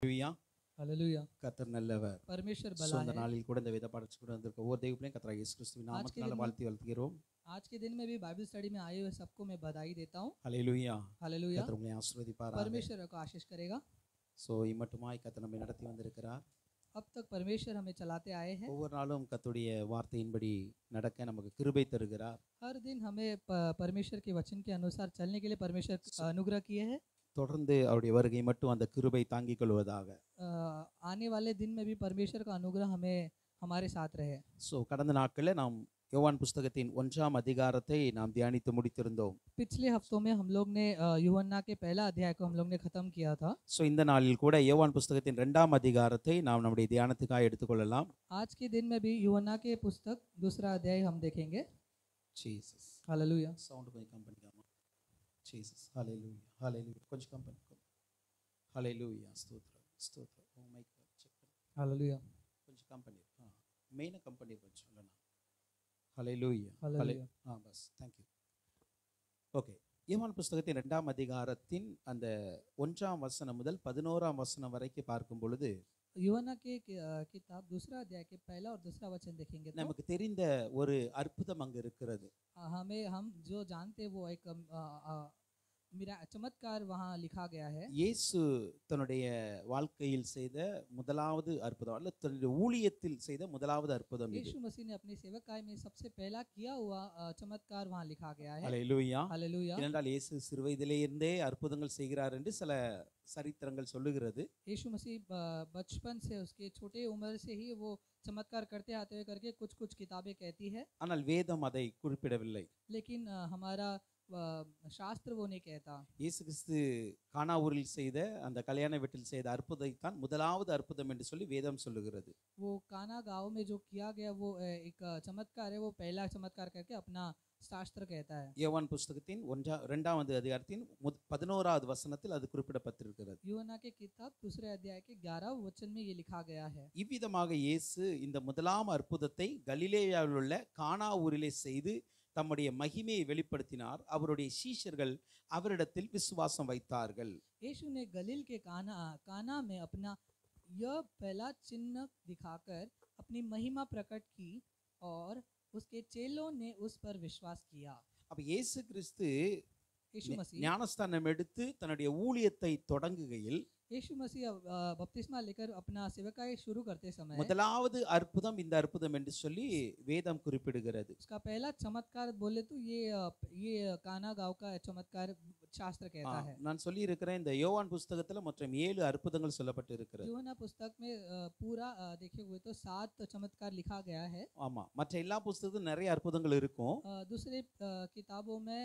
ஹalleluya. Hallelujah. கர்த்தர் நல்லவர். परमेश्वर ஸோ भला அந்த है। நாளில் கூட இந்த வேத பாடச்சு கூட வந்திருக்க ஒவ்வொரு தெய்வங்களையும் கர்த்தராகிய இயேசு கிறிஸ்துவின் आज के நாமத்தினால दिन में வாழ்த்தி வாழ்த்துகிறோம். आज के दिन में भी बाइबल स्टडी में आए हुए सबको मैं बधाई देता हूँ। ஹalleluya. हालेलुया। கர்த்தர் உங்களை ஆசீர்வதிப்பாராக. परमेश्वर को आशीष करेगा। ஸோ இம்மட்டுமாய் கர்த்தர் நம்மை நடத்தி வந்திருக்கிறார். अब तक परमेश्वर हमें चलाते आए हैं। ஒவ்வொரு நாளும் கர்த்தருடைய வார்த்தையின்படி நடக்க நமக்கு கிருபை தருகிறார். हर दिन हमें परमेश्वर के वचन के अनुसार चलने के लिए परमेश्वर अनुग्रह किए हैं। தொடர்ந்து அவருடைய வருகை மட்டும் அந்த கிருபை தாங்கிக் கொள்வதாக. आने वाले दिन में भी परमेश्वर का अनुग्रह हमें हमारे साथ रहे। ஸோ கடந்த நாட்களில் நாம் யோவான் புஸ்தகத்தின் 1ஆம் அதிகாரத்தை நாம் தியானித்து முடித்திருந்தோம். पिछले हफ्तों में हम लोग ने यूहन्ना के पहला अध्याय को हम लोग ने खत्म किया था। ஸோ இந்த நாளில் கூட யோவான் புஸ்தகத்தின் 2ஆம் அதிகாரத்தை நாம் நம்முடைய தியானத்துக்காக எடுத்துக்கொள்ளலாம். आज के दिन में भी यूहन्ना के पुस्तक दूसरा अध्याय हम देखेंगे। ஜீசஸ். हालेलुया। சவுண்ட் கொஞ்சம் கம் பண்ணிக்காம. ஜீசஸ். ஹalleluya. ஹalleluya. கொஞ்சம் கம் பண்ணிக்கோ. ஹalleluya. ஸ்தோத்திரம். ஸ்தோத்திரம். Oh my God. செக் பண்ணு. हालेलुया। கொஞ்சம் கம் பண்ணி. மெயினா கம் பண்ணி கொஞ்சம் சொல்லணும். ஹalleluya. हालेलुया। பஸ். Thank you. ஓகே. யோவான் புஸ்தகத்தின் 2ஆம் அதிகாரத்தின் அந்த 1ஆம் வசனம் முதல் 11ஆம் வசனம் வரைக்கும் பார்க்கும் பொழுது यूहन्ना के किताब दूसरा अध्याय के पहला और दूसरा वचन देखेंगे तो நமக்கு தெரிந்த ஒரு அற்புதம் அங்கு இருக்கிறது. हम जो जानते हैं वो एक मेरा चमत्कार वहाँ लिखा गया है। இயேசு தன்னுடைய வாழ்க்கையில் செய்த முதலாவது அற்புதம் அல்ல தன்னுடைய ஊழியத்தில் செய்த முதலாவது அற்புதம் இது. यीशु मसीह ने अपनी सेवकाई में सबसे पहला किया हुआ चमत्कार वहाँ लिखा गया है। ஹalleluya. हालेलुया। ஏனென்றால் இயேசு சிறுவயதிலிருந்தே அற்புதங்கள் செய்கிறார் என்று சில சரித்திரங்கள் சொல்லுகிறது. यीशु मसीह बचपन से उसके छोटे उम्र से ही वो चमत्कार करते आते हुए करके कुछ कुछ किताबें कहती है, ஆனால் வேதம் அதை குறிப்பிடவில்லை. लेकिन हमारा शास्त्र वो नहीं कहता। இயேசு கிறிஸ்து கானா ஊரில் செய்த அந்த கல்யாண வீட்டில் செய்த அற்புதத்தை முதலாவது அற்புதம் என்று சொல்லி வேதம் சொல்லுகிறது. वो काना गांव में जो किया गया वो एक चमत्कार है, वो पहला चमत्कार करके अपना शास्त्र कहता है। யோவான் புஸ்தகத்தின் 2ஆம் அதிகாரத்தின் 11வது வசனத்தில் அது குறிப்பிடப்பட்டிருக்கிறது. यूहन्ना के किताब दूसरे अध्याय के 11 वचन में ये लिखा गया है। இவ்விதமாக இயேசு இந்த முதலாம் அற்புதத்தை கலிலேயாவில் உள்ள கானா ஊரிலே செய்து தம்முடைய மகிமையை வெளிப்படுத்தினார். அவருடைய சீஷர்கள் அவரிடத்தில் விசுவாசம் வைத்தார்கள். यीशु ने गलील के काना में अपना यह पहला चिन्ह दिखाकर अपनी महिमा प्रकट की और उसके चेलों ने उस पर विश्वास किया। அப்ப இயேசு கிறிஸ்து यीशु मसीह ஞானஸ்தானம் எடுத்து தன்னுடைய ஊழியத்தை தொடங்குகையில் यीशु मसीह बपतिस्मा लेकर अपना सेवकाई शुरू करते समय முதலாவது அற்புதம் இந்த அற்புதம் என்று சொல்லி வேதம் குறிப்பிடுகிறது. उसका पहला चमत्कार बोले तो ये काना गांव का चमत्कार शास्त्र कहता है। நான் சொல்லி இருக்கிறேன் இந்த யோவான் புஸ்தகத்துல மொத்தம் 7 அற்புதங்கள் சொல்லப்பட்டு இருக்கிறது. यूहन्ना पुस्तक में पूरा देखे हुए तो 7 चमत्कार लिखा गया है। ஆமா, மற்ற எல்லா புஸ்தகத்திலும் நிறைய அற்புதங்கள் இருக்கும். दूसरे किताबों में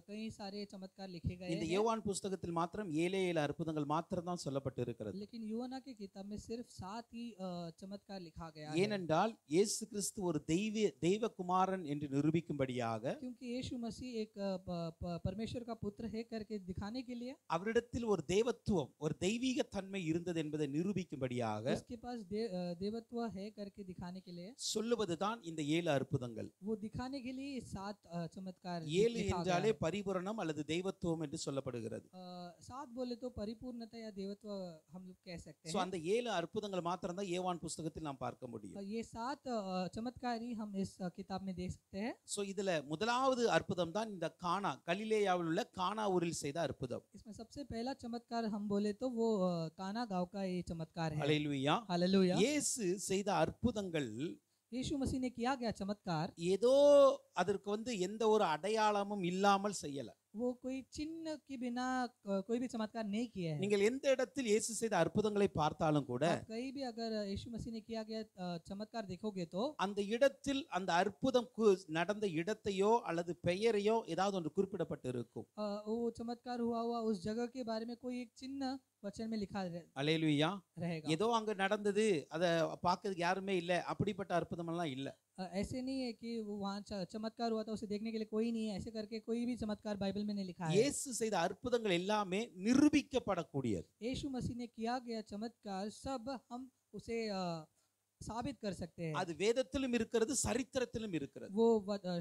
कई सारे चमत्कार लिखे गए இந்த हैं, யோவான் புஸ்தகத்தில் மாத்திரம் 7 அற்புதங்கள் மாத்திரம் தான் சொல்லப்பட்டு இருக்கிறது. लेकिन यूहन्ना की किताब में सिर्फ 7 ही चमत्कार लिखा गया है। ஏனென்றால் இயேசு கிறிஸ்து ஒரு தெய்வ குமாரன் என்று நிரூபிக்கும்படியாக, क्योंकि यीशु मसीह एक परमेश्वर का पुत्र है करके दिखाने के लिए, அவரிடத்தில் ஒரு தேவத்துவம் ஒரு தெய்வீக தன்மை இருந்தது என்பதை நிரூபிக்கும்படியாக उसके पास देवत्व है करके दिखाने के लिए சொல்லுவதுதான் இந்த 7 அற்புதங்கள். वो दिखाने के लिए 7 चमत्कार 7 लिखा என்றாலே गया है। பரிபூரணம் அல்லது தெய்வத்துவம் என்று சொல்லப்படுகிறது. 7 बोले तो परिपूर्णता या देवत्व हम लोग कह सकते சோ हैं। அந்த 7 அற்புதங்கள் மாத்திரம் தான் யோவான் புஸ்தகத்தில் நாம் பார்க்க முடியும். ये 7 चमत्कार ही हम इस किताब में देख सकते हैं। சோ இதுல முதலாவது அற்புதம் தான் இந்த கானா கலிலேயாவில் உள்ள கானா ஊரில் செய்த அற்புதம். इसमें सबसे पहला चमत्कार हम बोले तो वो काना गांव का ये चमत्कार है। ஹல்லேலூயா. हालेलुया। இயேசு செய்த அற்புதங்கள் यीशु मसीह ने किया गया चमत्कार ஏதோ அதற்கு எந்த ஒரு அடையாளமும் இல்லாமல் செய்யல. वो कोई चिन्ह के बिना कोई भी चमत्कार नहीं किया है। நீங்கள் எந்த இடத்தில் இயேசு செய்த அற்புதங்களை பார்த்தாலும் கூட आप कहीं भी अगर यीशु मसीह ने किया गया चमत्कार देखोगे तो அந்த இடத்தில் அந்த அற்புதம் நடந்த இடத்தையோ அல்லது பெயரையோ ஏதாவது ஒன்று குறிப்பிடப்பட்டு இருக்கும். वो चमत्कार हुआ उस जगह के बारे में कोई एक चिन्ह वचन में लिखा அல்லேலூயா. रहेगा। ஏதோ அங்க நடந்தது அதை பார்க்கிறதுக்கு யாருமே இல்ல, அப்படிப்பட்ட அற்புதம் எல்லாம் இல்ல. ऐसे नहीं है कि वो वहाँ चमत्कार हुआ था उसे देखने के लिए कोई नहीं है, ऐसे करके कोई भी चमत्कार बाइबल में नहीं लिखा है। இயேசு செய்த அற்புதங்கள் எல்லாமே நிரூபிக்கப்படக்கூடியது. यीशु मसीह ने किया गया चमत्कार सब हम उसे साबित कर सकते हैं। அது வேதத்திலும் இருக்கிறது, சரித்திரத்திலும் இருக்கிறது. वो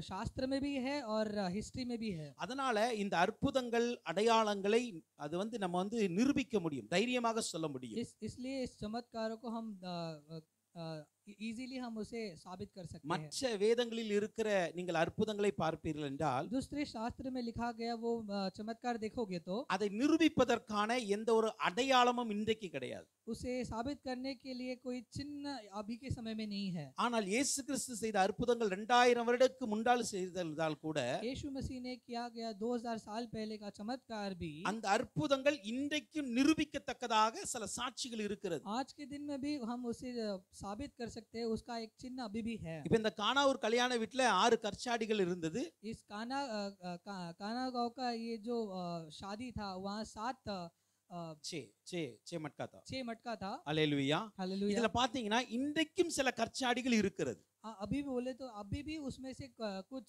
शास्त्र में भी है और हिस्ट्री में भी है। அதனால இந்த அற்புதங்கள், அடையாளங்களை அது நம்ம நிரூபிக்க முடியும், தைரியமாக சொல்ல முடியும். इसलिए इस चमत्कारों को हम इजीली हम उसे साबित कर सकते हैं। மற்ற வேதங்களில் இருக்கிற நீங்கள் அற்புதங்களை பார்ப்பீர்கள் என்றால் दूसरे शास्त्र में लिखा गया वो चमत्कार देखोगे तो அதை நிரூபிப்பதற்கான எந்த ஒரு அடையாளமும் இன்றைக்கு கிடையாது. उसे साबित करने के लिए कोई चिन्ह अभी के समय में नहीं है। ஆனால் இயேசு கிறிஸ்து செய்த அற்புதங்கள் 2000 வருடத்துக்கு முன்னால் செய்ததால் கூட यीशु मसीह ने किया गया 2000 साल पहले का चमत्कार भी அந்த அற்புதங்கள் இன்றைக்கும் நிரூபிக்கத்தக்கதாக சில சாட்சிகள் இருக்கிறது. आज के दिन में भी हम उसे साबित कर सकते हैं, उसका एक चिन्ह अभी भी है। இப்ப இந்த கானாவூர் கல்யாண வீட்டுல 6 கற்சாடிகள் இருந்தது. इस काना गांव का ये जो शादी था वहाँ 7 छे मटका था। 6 मटका था। அல்லேலூயா. हालेलुया। இதுல பாத்தீங்கன்னா இன்றைக்கும் சில கற்சாடிகள் இருக்கிறது. अभी भी बोले तो अभी भी उसमें से कुछ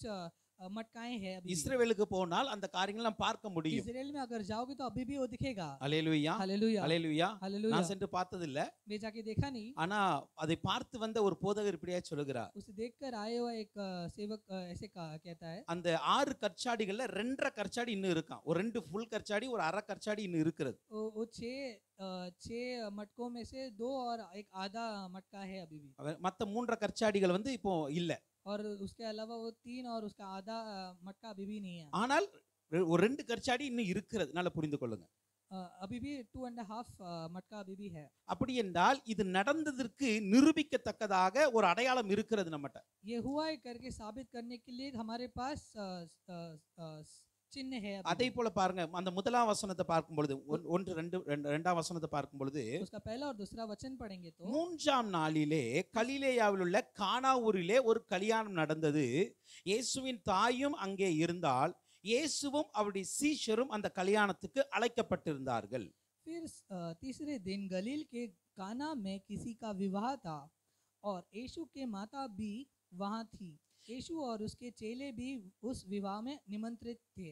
मटकाएं हैं। अभी இஸ்ரவேலுக்கு போனால் அந்த காரியங்களை நாம் பார்க்க முடியும். इस्राएल में अगर जाओगे तो अभी भी वो दिखेगा। அல்லேலூயா. हालेलुया। அல்லேலூயா. हालेलुया। நான் சென்று பார்த்தது இல்ல, मैं जाके देखा नहीं। ஆனா அதை பார்த்து வந்த ஒரு போதகர் இப்படியே சொல்லுகிறார். उसे देखकर आए हुआ एक सेवक ऐसे कहता है, அந்த 6 கற்சாடிகள்ல 2.5 கற்சாடி இன்னும் இருக்காம். ஒரு 2 ஃபுல் கற்சாடி, ஒரு அரை கற்சாடி இன்னும் இருக்கிறது. वो 6 मटकों में से 2 और एक आधा मटका है अभी भी। மத்த 3.5 கற்சாடிகள் இப்போ இல்ல. और उसके अलावा वो 3 और उसका आधा मटका अभी भी नहीं है। ஆனால் ஒரு 2 கற்சாடி இன்னும் இருக்கிறது. நல்லா புரிந்து கொள்ளுங்க. अभी भी 2.5 मटका अभी भी है। அப்படி என்றால் இது நடந்ததற்கு நிரூபிக்கத்தக்கதாக ஒரு அடையாளம் இருக்கிறது நம்மட்ட. ये हुआ है करके साबित करने के लिए हमारे पास चिन्ह है। அதே போல பாருங்க, அந்த முதலாம் வசனத்தை பார்க்கும் பொழுது 1-2 வசனத்தை பார்க்கும் பொழுது उसका पहला और दूसरा वचन पढ़ेंगे तो 3ஆம் நாளிலே கலிலேயாவில் உள்ள கானா ஊரிலே ஒரு கல்யாணம் நடந்தது. இயேசுவின் தாயும் அங்கே இருந்தால், இயேசுவும் அவருடைய சீஷரும் அந்த கல்யாணத்துக்கு அழைக்கப்பட்டிருந்தார்கள். फिर तीसरे दिन गलील के काना में किसी का विवाह था और यीशु के माता भी वहां थी। यीशु और उसके चेले भी उस विवाह में निमंत्रित थे।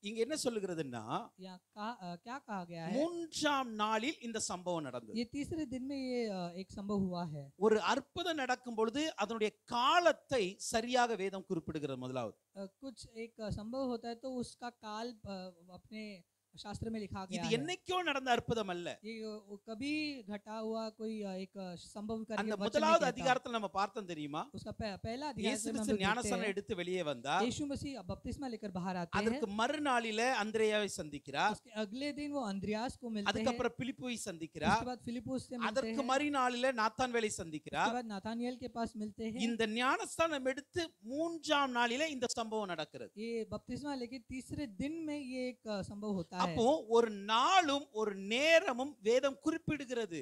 இங்க என்ன சொல்லுகிறதுன்னா, क्या कहा गया है? 3ஆம் நாளில் இந்த சம்பவம் நடந்தது. ये तीसरे दिन में ये एक संभव हुआ है। ஒரு அற்புதம் நடக்கும் பொழுது அதனுடைய காலத்தை சரியாக வேதம் குறிப்பிடுகிறது. முதலாவது कुछ एक संभव होता है तो उसका काल अपने शास्त्र में लिखा गया இது है। என்னைக்கோ நடந்த அற்புதம் அல்ல. ये कभी घटा हुआ कोई एक संभव करके அந்த वचन नहीं முதலாவது कहता। அதிகாரத்துல நம்ம பார்த்தோம் தெரியுமா? उसका पहला இயேசு अध्याय में हम கிறிஸ்து लोग देखते ஞானஸ்நானம் हैं, எடுத்து வெளியே வந்தார். यीशु मसीह बपतिस्मा लेकर बाहर आते हैं। அதற்கு மறுநாளில அந்திரேயாவை சந்திக்கிறார். उसके अगले दिन वो अंद्रियास को मिलते हैं। அதுக்கப்புறம் பிலிப்பை சந்திக்கிறார். उसके बाद फिलिपुस से मिलते அதற்கு हैं। மறுநாளில நாத்தான்வேலை उसके சந்திக்கிறார். बाद नाथानिएल के पास मिलते हैं। இந்த ஞானஸ்நானம் எடுத்து 3ஆம் நாளில இந்த சம்பவம் நடக்கிறது. ये बपतिस्मा लेके तीसरे दिन में ये एक संभव होता है। அப்போ ஒரு நாளும் ஒரு நேரமும் வேதம் குறிப்பிடுகிறது.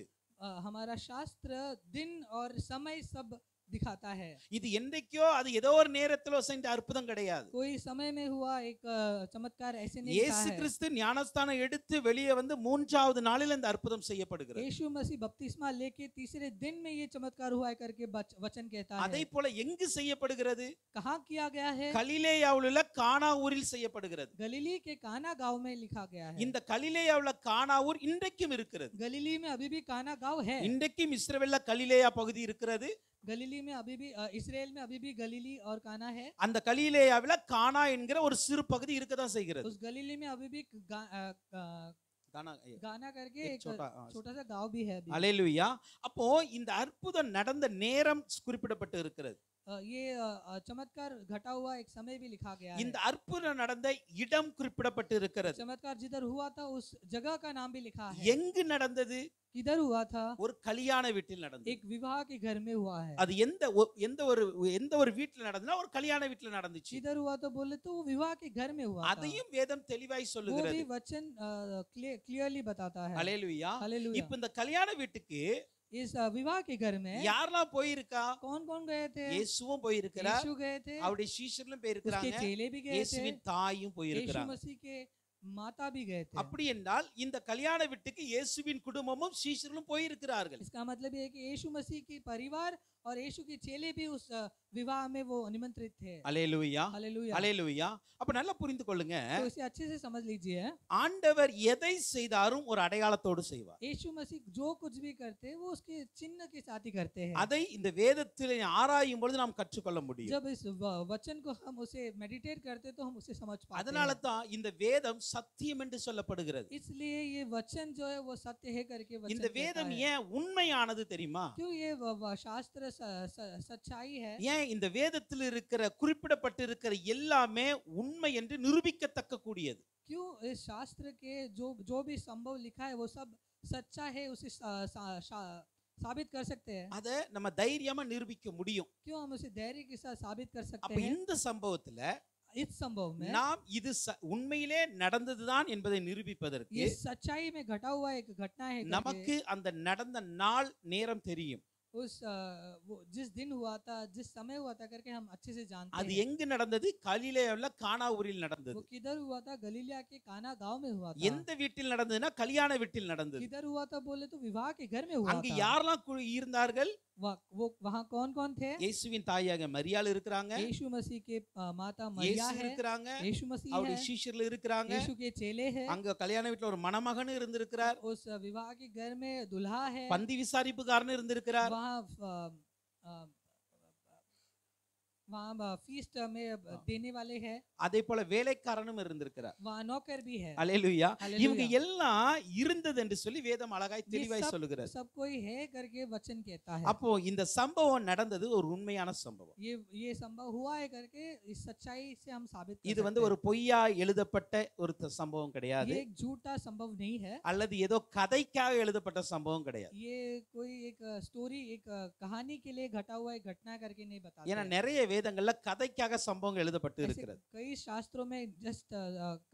हमारा शास्त्र दिन और समय सब दिखाता है। இது என்னைக்கோ அது ஏதோ ஒரு நேரத்துல செஞ்ச அற்புதம் கிடையாது. कोई समय में हुआ एक चमत्कार ऐसे नहीं இயேசு है। கிறிஸ்து ஞானஸ்தானம் எடுத்து வெளியே வந்து 3ஆவது நாளில் இந்த அற்புதம் செய்யப்படுகிறது. यीशु मसीह बपतिस्मा लेके तीसरे दिन में ये चमत्कार हुआ है करके वचन कहता அதே है। போல எங்கு செய்யப்படுகிறது? कहाँ किया गया है? கலிலேயாவில் உள்ள கானா ஊரில் செய்யப்படுகிறது. गलीली के काना गांव में लिखा गया है। இந்த கலிலேயாவில் உள்ள கானா ஊர் இன்றைக்கும் இருக்கிறது. गलीली में अभी भी काना गांव है। இன்றைக்கும் இஸ்ரவேல்ல கலிலேயா பகுதி இருக்கிறது. गलीली में अभी भी इस्राएल में अभी भी गलीली और काना है। அந்த கலிலேயாவில் கானா என்கிற ஒரு சிறு பகுதி இருக்கதான் செய்கிறது. उस गलीली में अभी भी गाना करके एक छोटा सा गांव भी है। அல்லேலூயா. அப்போ இந்த அற்புதம் நடந்த நேரம் குறிப்பிடப்பட்டு இருக்கிறது. ये चमत्कार घटा हुआ एक समय भी लिखा गया है। இந்த அற்புதம் நடந்த இடம் குறிப்பிடப்பட்டு இருக்கிறது. चमत्कार जिधर हुआ था उस जगह का नाम भी लिखा है। எங்கு நடந்தது? किधर हुआ था? ஒரு கல்யாண வீட்டில் நடந்தது. एक विवाह के घर में हुआ है। அது எந்த ஒரு வீட்டில் நடந்ததுன்னா ஒரு கல்யாண வீட்டில் நடந்துச்சு. किधर हुआ तो बोले तो वो विवाह के घर में हुआ था। அதையும் வேதம் தெளிவாய் वो சொல்லுகிறது. भी वचन क्लियरली बताता है। அல்லேலூயா. हालेलुया। இப்ப இந்த கல்யாண வீட்டுக்கு इस विवाह के घर में யாரெல்லாம் போயிருக்கா? कौन कौन गए थे? இயேசுவும் போயிருக்கிறார். यीशु गए थे। அவருடைய சீஷர்களும் उसके போயிருக்கிறாங்க. चेले भी गए थे। இயேசுவின் தாயும் यीशु போயிருக்கிறாங்க. मसीह के माता भी गए थे। அப்படி என்றால் இந்த கல்யாண வீட்டுக்கு இயேசுவின் குடும்பமும் சீஷர்களும் போயிருக்கிறார்கள். इसका मतलब ये है कि यीशु मसीह की परिवार और यीशु के चेले भी उस विवाह में वो निमंत्रित थे। அல்லேலூயா, हालेलुया। அல்லேலூயா. அப்ப நல்லா புரிந்து கொள்ளுங்க, तो इसे अच्छे से समझ लीजिए, ஆண்டவர் எதை செய்தாரும் ஒரு அடையாளத்தோடு செய்வார். यीशु मसीह जो कुछ भी करते हैं वो उसके चिन्ह के साथ ही करते हैं। அதை இந்த வேதத்தில் ஆராயும் பொழுது நாம் கற்றுக்கொள்ள முடியும். जब इस वचन को हम उसे मेडिटेट करते तो हम उसे समझ पाते அதனால हैं। தான் இந்த வேதம் சத்தியம் என்று சொல்லப்படுகிறது. इसलिए ये वचन जो है वो सत्य है करके वचन இந்த कहता வேதம் है। ஏன் உண்மையானது தெரியுமா? क्यों ये शास्त्र सच्चाई है? ஏன் இந்த வேதத்தில் இருக்கிற குறிப்பிடப்பட்டிருக்கிற எல்லாமே உண்மை என்று நிரூபிக்கத்தக்க கூடியது. क्यों इस शास्त्र के जो भी संभव लिखा है वो सब सच्चा है, उसे साबित कर सकते हैं। அத நம்ம தைரியமா நிரூபிக்க முடியும். क्यों हम उसे धैर्य के साथ साबित कर அப்ப सकते हैं? இந்த சம்பவத்துல इस संभव में நாம் இது उண்மையிலே நடந்ததுதான் என்பதை நிரூபிப்பதற்கு ये सच्चाई में घटा हुआ एक घटना है நமக்கு அந்த நடந்த நாள் நேரம் தெரியும். उस वो जिस दिन हुआ था, जिस समय हुआ था करके हम अच्छे से जानते அது हैं। எங்கு நடந்தது? கலிலேயாவுல கானா ஊரில் நடந்தது. वो किधर हुआ था? गलीलिया के काना गांव में हुआ था। எந்த வீட்டில் நடந்ததுன்னா கல்யாண வீட்டில் நடந்தது. किधर हुआ था बोले तो विवाह के घर में हुआ அங்க था। யாரெல்லாம் இருந்தார்கள்? वो वहाँ कौन कौन थे? இயேசுவின் தாயாக மரியாள் இருக்கிறாங்க, यीशु मसीह के माता मरिया இயேசு है, இருக்கிறாங்க, यीशु मसीह அவருடைய है, சீஷர்கள் இருக்கிறாங்க. यीशु के चेले हैं। அங்க கல்யாண வீட்டுல ஒரு மணமகன் இருந்திருக்கிறார், उस विवाह के घर में दुल्हा है, பந்தி விசாரிப்புக்காரன் இருந்திருக்கிறார், वहाँ फीस्ट में देने वाले हैं, அதே போல வேலைக்காரனும் இருந்திருக்கிறார். वहाँ नौकर भी है। அல்லேலூயா. हालेलुया। இவங்க எல்லாம் இருந்தது என்று சொல்லி வேதம் அழகாய் ये தெளிவாய் सब சொல்லுகிறது. सब कोई है करके वचन कहता है। அப்போ இந்த சம்பவம் நடந்தது ஒரு உண்மையான சம்பவம். ये संभव हुआ है करके इस सच्चाई से हम साबित कर இது सकते வந்து हैं। ஒரு பொய்யா எழுதப்பட்ட ஒரு சம்பவம் கிடையாது, ये एक झूठा संभव नहीं है। அல்லது ஏதோ கதைக்காக எழுதப்பட்ட சம்பவம் கிடையாது. ये कोई एक स्टोरी, एक कहानी के लिए घटा हुआ एक घटना करके नहीं बताते ஏன்னா हैं। நிறைய வேதங்கள்ல கதைக்காக சம்பவம் எழுதப்பட்டு ऐसे இருக்கிறது. कई शास्त्रों में जस्ट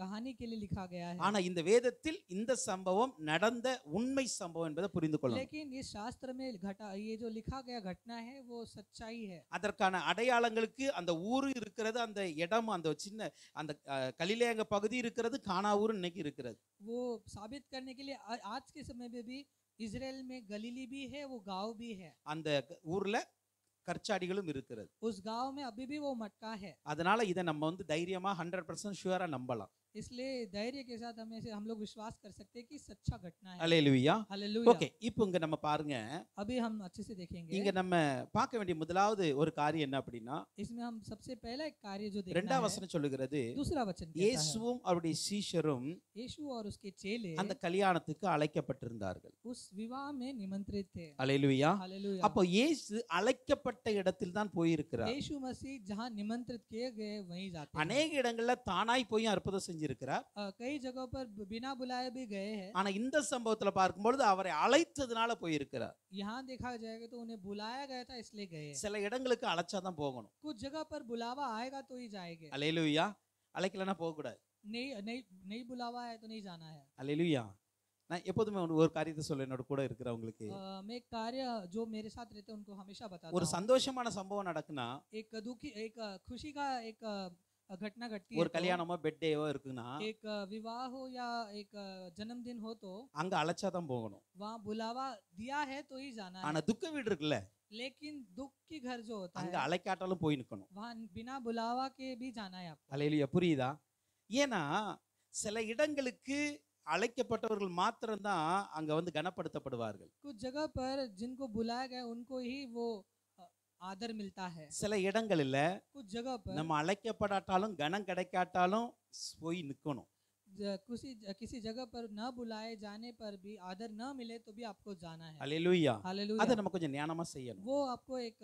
कहानी के लिए लिखा गया है। ஆனா இந்த வேதத்தில் இந்த சம்பவம் நடந்த உண்மை சம்பவம் என்பதை புரிந்து கொள்ளணும். लेकिन इस शास्त्र में घटा ये जो लिखा गया घटना है वो सच्चाई है। அதற்கான அடையாளங்களுக்கு அந்த ஊரு இருக்கிறது, அந்த இடம், அந்த சின்ன அந்த கலிலேய பகுதி இருக்கிறது, கானா ஊர் இன்னைக்கு இருக்கிறது. वो साबित करने के लिए आज के समय में भी इजराइल में गलीली भी है, वो गांव भी है। அந்த ஊர்ல கற்சாடிகளும் இருக்கிறது. उस गांव में अभी भी वो मटका है। அதனால இதை நம்ம வந்து தைரியமா 100% ஷூரா நம்பலாம். इसलिए धैर्य के साथ हम लोग विश्वास कर सकते हैं कि सच्चा घटना है। அல்லேலூயா. हालेलुया। ஓகே, இப்போ இங்க நம்ம பாருங்க, अभी हम अच्छे से देखेंगे। இங்க நம்ம பார்க்க வேண்டிய முதலாவது ஒரு காரியம் என்ன அப்படின்னா, इसमें हम सबसे पहला एक कार्य जो देखना இரண்டாம் है, வசனம் சொல்லுகிறது, दूसरा वचन कहता है, இயேசுவும் அவருடைய சீஷரும் यीशु और उसके चेले அந்த கல்யாணத்துக்கு அழைக்கப்பட்டிருந்தார்கள். उस विवाह में निमंत्रित थे। அல்லேலூயா. हालेलुया। அப்போ இயேசு அழைக்கப்பட்ட இடத்தில் தான் போயிருக்கிறார். यीशु मसीह जहाँ निमंत्रित किए गए वहीं जाते हैं। அநேக இடங்கள்ல தானாய் போய் அற்புதம் செஞ்சிருக்கிறார். कई जगहों पर बिना बुलाए भी गए हैं। ஆனா இந்த சம்பவத்துல பார்க்கும்பொழுது அவரை அழைத்ததுனால போயிருக்கிறார். यहाँ देखा जाएगा तो उन्हें बुलाया गया था इसलिए गए। சில இடங்களுக்கு அழைச்சாதான் போகணும். कुछ जगह पर बुलावा आएगा तो ही जाएंगे। அல்லேலூயா. அழைக்கலன்னா போக கூடாது. नहीं नहीं नहीं बुलावा है तो नहीं जाना है। அல்லேலூயா. நான் எப்போதுமே ஒரு காரியத்தை சொல்ல, என்னோட கூட இருக்கிறவங்களுக்கு, मैं एक कार्य जो मेरे साथ रहते हैं उनको हमेशा बताता ஒரு हूँ। சந்தோஷமான சம்பவம் நடக்குன்னா, एक दुखी एक खुशी का एक घटना घटती ஒரு है तो, கல்யாணமோ பெட்டேவோ இருக்குன்னா एक विवाह हो या एक जन्मदिन हो तो அங்க அழைச்சாதான் போகணும். वहाँ बुलावा दिया है तो ही जाना ஆனா है। துக்க வீடு இருக்குல்ல, लेकिन दुख की घर जो होता அங்க है அழைக்காட்டாலும் போய் நிக்கணும். वहाँ बिना बुलावा के भी जाना है आपको। அல்லேலூயா. புரியுதா? ஏன்னா சில இடங்களுக்கு அழைக்கப்பட்டவர்கள் மாத்திரம்தான் அங்க வந்து கனப்படுத்தப்படுவார்கள். कुछ जगह पर जिनको बुलाया गया उनको ही वो आदर मिलता है। சில இடங்களில் कुछ जगह पर நம்ம அழைக்கப்படாட்டாலும் கனம் கிடைக்காட்டாலும் போய் நிக்கணும். किसी जगह पर न बुलाए जाने पर भी आदर न मिले तो भी आपको जाना है। அல்லேலூயா. हालेलुया। அதை நம்ம கொஞ்சம் ஞானமா செய்யணும். वो आपको एक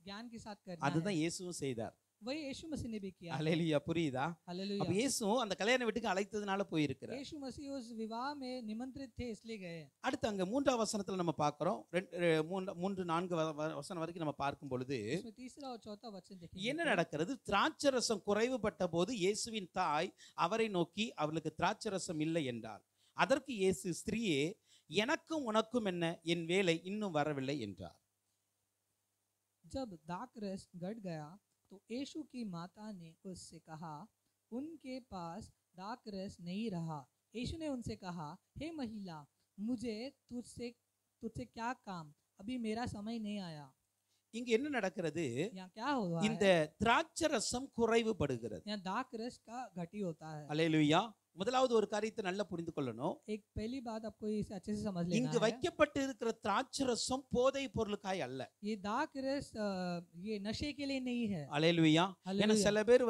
ज्ञान के साथ करना है। அதுதான் இயேசுவும் செய்தார். वही यीशु मसीह ने भी किया। அல்லேலூயா. புரியுதா? हालेलुया। அப்ப இயேசுவும் அந்த கல்யாண வீட்டுக்கு அழைத்ததுனால போயிருக்கிறார். यीशु मसीह उस विवाह में निमंत्रित थे इसलिए गए। அடுத்து அங்க 3ஆம் வசனத்துல நம்ம பார்க்கிறோம். 3-4 வசனம் வரைக்கும் நம்ம பார்க்கும் பொழுது इसमें तीसरा और चौथा वचन देखेंगे। என்ன நடக்கிறது? திராட்சரசம் குறைவுபட்ட போது இயேசுவின் தாய் அவரை நோக்கி, அவளுக்கு திராட்சரசம் இல்லை என்றார். அதற்கு இயேசு, ஸ்திரீயே, எனக்கும் உனக்கும் என்ன, என் வேலை இன்னும் வரவில்லை என்றார். जब दाखरस घट गया तो यीशु की माता ने उससे कहा, उनके पास दाखरस नहीं रहा। यीशु ने उनसे कहा, हे महिला, मुझे तुझसे क्या काम, अभी मेरा समय नहीं आया। இங்க என்ன நடக்கிறது? यहाँ क्या हुआ இந்த है? திராட்சரசம் குறைவுபடுகிறது. यहाँ दाक रस का घटी होता है। அல்லேலூயா. முதலாவது ஒரு காரியத்தை நல்லா புரிந்து கொள்ளணும். एक पहली बात आपको इसे अच्छे से समझ लेना இங்கு है। வைக்கப்பட்டு இருக்கிற திராட்சரசம் போதை பொருளுக்காய் அல்ல. ये दाक रस ये नशे के लिए नहीं है। அல்லேலூயா. ஏன்னா हालेलुया। சில பேர்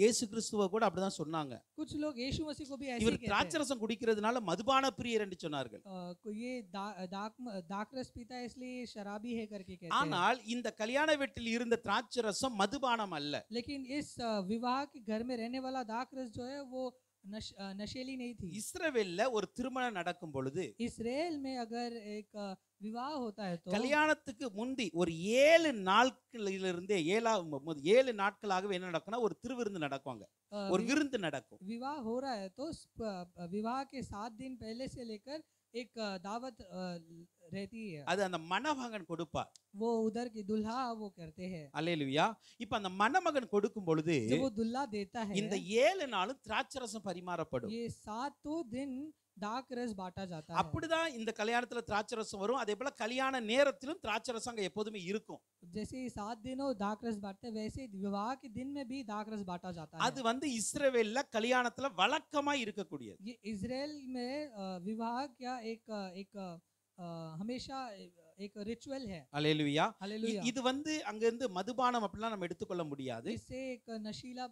இயேசு கிறிஸ்துவ கூட அப்படிதான் சொன்னாங்க. कुछ लोग यीशु मसीह को भी ऐसे இவர் ही कहते हैं। திராட்சரசம் குடிக்கிறதுனால மதுபான பிரியர் என்று சொன்னார்கள். ये दाक रस पीता है इसलिए ये शराबी है करके कहते हैं। ஆனால் இந்த கல்யாண வீட்டில் இருந்த திராட்சரசம் மதுபானம் அல்ல. लेकिन इस विवाह के घर में रहने वाला दाक रस जो है वो नशेली नहीं थी। இஸ்ரவேல்ல ஒரு திருமணம் நடக்கும் பொழுது इसराइल में अगर एक विवाह होता है तो கல்யாணத்துக்கு முந்தி ஒரு 7 நாட்களிலிருந்தே 7 நாட்களாகவே என்ன நடக்கும்னா ஒரு திருவிருந்து நடக்குவாங்க. ஒரு விருந்து நடக்கும். विवाह हो रहा है तो विवाह के 7 दिन पहले से लेकर एक दावत रहती है। அது அந்த மணமகன் கொடுப்பார். वो उधर की दुल्हा वो करते हैं। அல்லேலூயா. இப்ப அந்த மணமகன் கொடுக்கும் பொழுது जब वो दुल्हा देता है இந்த 7 நாளும் திராட்சரசம் பரிமாறப்படும். ये 7 दिन दाक रस बांटा जाता है। அப்படிதான் இந்த கல்யாணத்துல திராட்சரசம் வரும். அதே போல கல்யாண நேரத்திலும் திராட்சரசம் அங்க எப்போதுமே இருக்கும். जैसे 7 दिनों दाक रस बांटते वैसे विवाह के दिन में भी दाक रस बांटा जाता है। அது இஸ்ரவேல்ல கல்யாணத்துல வழக்கமா இருக்கக்கூடியது. ये इजराइल में विवाह क्या एक एक हमेशा एक रिचुअल है। அல்லேலூயா. हालेलुया। இது அங்க இருந்து மதுபானம் அப்படிலாம் நம்ம எடுத்துக்கொள்ள முடியாது. इससे एक नशीला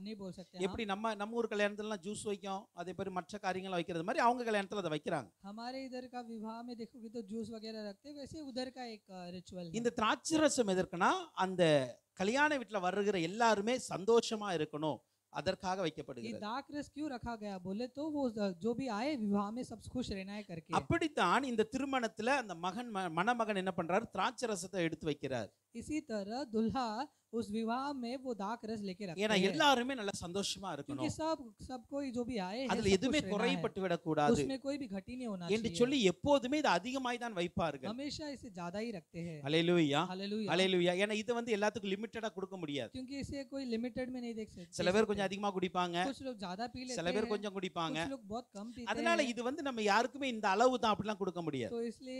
नहीं बोल सकते हम। எப்படி நம்ம ஊர் கல்யாணத்துலலாம் ஜூஸ் வைக்கும், அதே மாதிரி மற்ற காரியங்களை வைக்கிறது மாதிரி அவங்க கல்யாணத்துல அதை வைக்கிறாங்க. हमारे इधर का विवाह में देखोगे तो जूस वगैरह रखते हैं, वैसे उधर का एक रिचुअल है। இந்த திராட்சரசம் எதற்குனா அந்த கல்யாண வீட்டுல வருகிற எல்லாருமே சந்தோஷமா இருக்கணும், அதற்காக ये வைக்கப்படுகிறது. दाक रस क्यों रखा गया बोले तो वो जो भी आए विवाह में सब खुश रहना है करके। அப்படித்தான் இந்த திருமணத்துல அந்த மணமகன் என்ன பண்றாரு? திராட்சரசத்தை எடுத்து வைக்கிறார். इसी तरह दुल्हा उस विवाह में वो दाक रस लेके रखते ஏன்னா हैं, எல்லாருமே நல்லா சந்தோஷமா क्योंकि இருக்கணும். सब कोई जो भी आए हैं அதுல सब எதுவுமே खुश रहना है, குறைபட்டு விடக்கூடாது उसमें कोई भी घटी नहीं होना என்று चाहिए। சொல்லி எப்போதுமே இது அதிகமாய் தான் வைப்பார்கள். हमेशा इसे ज्यादा ही रखते हैं। அல்லேலூயா. हालेलुया। அல்லேலூயா. ஏன்னா இது எல்லாத்துக்கும் லிமிட்டடா கொடுக்க முடியாது. क्योंकि इसे कोई लिमिटेड में नहीं देख सकते। சில பேர் கொஞ்சம் அதிகமா குடிப்பாங்க, कुछ लोग ज्यादा पी लेते சில பேர் हैं, கொஞ்சம் குடிப்பாங்க. कुछ लोग बहुत कम पीते அதனால हैं। இது நம்ம யாருக்குமே இந்த அளவு தான் அப்படிலாம் கொடுக்க முடியாது. तो इसलिए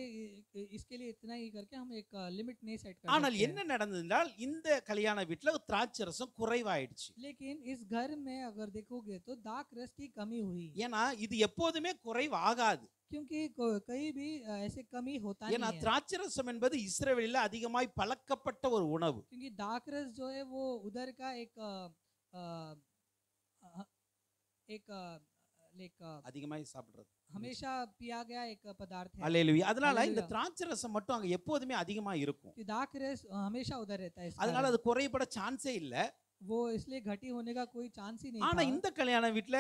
इसके लिए इतना ही करके हम एक लिमिट नहीं सेट कर ஆனால் सकते என்ன हैं। நடந்ததுனால் இந்த கல்யாண வீட்டுல திராட்சரசம் குறைவாயிடுச்சு. लेकिन इस घर में अगर देखोगे तो दाक रस की कमी हुई, ஏன்னா இது எப்போதுமே குறைவாகாது. क्योंकि कहीं भी ऐसे कमी होता ஏன்னா नहीं है। திராட்சரசம் என்பது இஸ்ரவேலில் அதிகமாய் பழக்கப்பட்ட ஒரு உணவு. क्योंकि दाक रस जो है वो उधर का एक அதிகமாய் சாப்பிடுறது हमेशा पिया गया एक पदार्थ है। அல்லேலூயா. அதனால இந்த அல்லேலூயா. திராட்சரசம் மட்டும் அங்க எப்போதுமே அதிகமா இருக்கும். कि दाक रस हमेशा उधर रहता है, इस அதனால कारण। அது குறைபட சான்ஸே இல்ல. वो इसलिए घटी होने का कोई चांस ही नहीं ஆனா था। இந்த கல்யாண வீட்டுல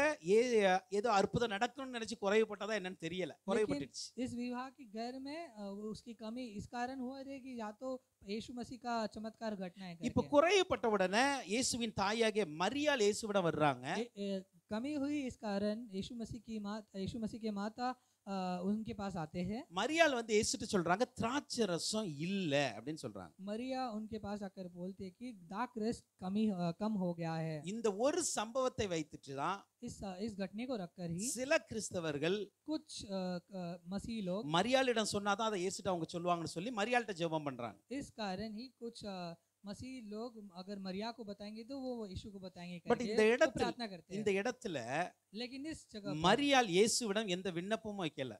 ஏதோ அற்புதம் நடக்கும்னு நினைச்சு குறைவுபட்டதா என்னன்னு தெரியல, குறைவுபட்டுச்சு. इस विवाह के घर में उसकी कमी इस कारण हुआ है कि या तो यीशु मसीह का चमत्कार घटना है இப்ப करके। குறைவுபட்ட உடனே இயேசுவின் தாயாகிய மரியாள் இயேசுவிடம் வர்றாங்க. कमी हुई इस कारण यीशु मसीह के माता उनके पास आते हैं। மரியாள் இயேசுட்ட சொல்றாங்க திராட்சரசம் இல்ல அப்படின்னு சொல்றாங்க. मरिया उनके पास आकर बोलते हैं कि दाक रस कम हो गया है। இந்த ஒரு சம்பவத்தை வைத்துட்டு தான் इस घटने को रखकर ही சில கிறிஸ்தவர்கள் कुछ मसीह लोग மரியாளிடம் சொன்னாதான் அதை இயேசுட்ட அவங்க சொல்லுவாங்கன்னு சொல்லி மரியாள்கிட்ட ஜெபம் பண்றாங்க. इस कारण ही कुछ मसीह लोग अगर मरिया को बताएंगे तो वो यीशु को बताएंगे பட் இந்த करके तो இடத்துல प्रार्थना करते हैं। இந்த இடத்துல लेकिन इस जगह पर மரியாள் இயேசுவிடம் எந்த விண்ணப்பமும் வைக்கல,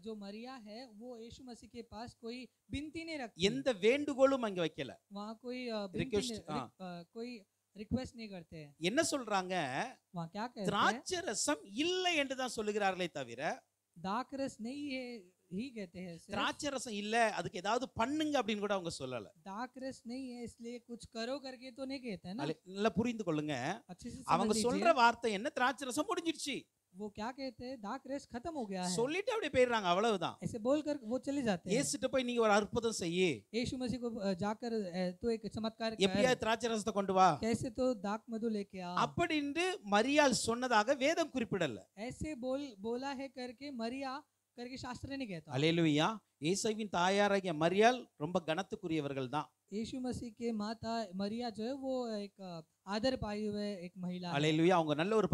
जो मरिया है वो यीशु मसीह के पास कोई बिनती नहीं रखती, எந்த வேண்டுகோளும் அங்க வைக்கல. वहाँ कोई Request, हाँ। कोई रिक्वेस्ट नहीं करते हैं। என்ன சொல்றாங்க? वहाँ क्या कहते हैं? திராட்சரசம் இல்லை என்று தான் சொல்லுகிறார்களே தவிர दाक रस नहीं है ही कहते हैं सिर्फ। திராட்சரசம் இல்ல அதுக்கு ஏதாவது பண்ணுங்க அப்படின்னு கூட அவங்க சொல்லல. दाक रस नहीं है इसलिए कुछ करो करके तो नहीं कहते हैं ना। நல்லா புரிந்து கொள்ளுங்க. अच्छे से அவங்க समझ சொல்ற लीजिए। வார்த்தை என்ன? திராட்சரசம் முடிஞ்சிடுச்சு वो क्या कहते हैं? दाक रस खत्म हो गया है, சொல்லிட்டு அப்படியே போயிடுறாங்க, அவ்வளவுதான். ऐसे बोलकर वो चले जाते हैं। இயேசுட்ட போய் நீங்க ஒரு அற்புதம் செய்யி, यीशु मसीह को जाकर तो एक चमत्कार எப்படியா कर, திராட்சரசத்தை கொண்டு வா कैसे तो दाक मधु लेके आ, அப்படின்னு மரியாள் சொன்னதாக வேதம் குறிப்பிடல. ऐसे बोला है करके मरिया करके शास्त्र नहीं कहता। அல்லேலூயா. இயேசுவின் தாயாராகிய மரியாள் ரொம்ப கனத்துக்குரியவர்கள் தான். यीशु मसीह के माता मरिया जो है वो एक आदर पाई हुए एक महिला है। அல்லேலூயா. அவங்க நல்ல ஒரு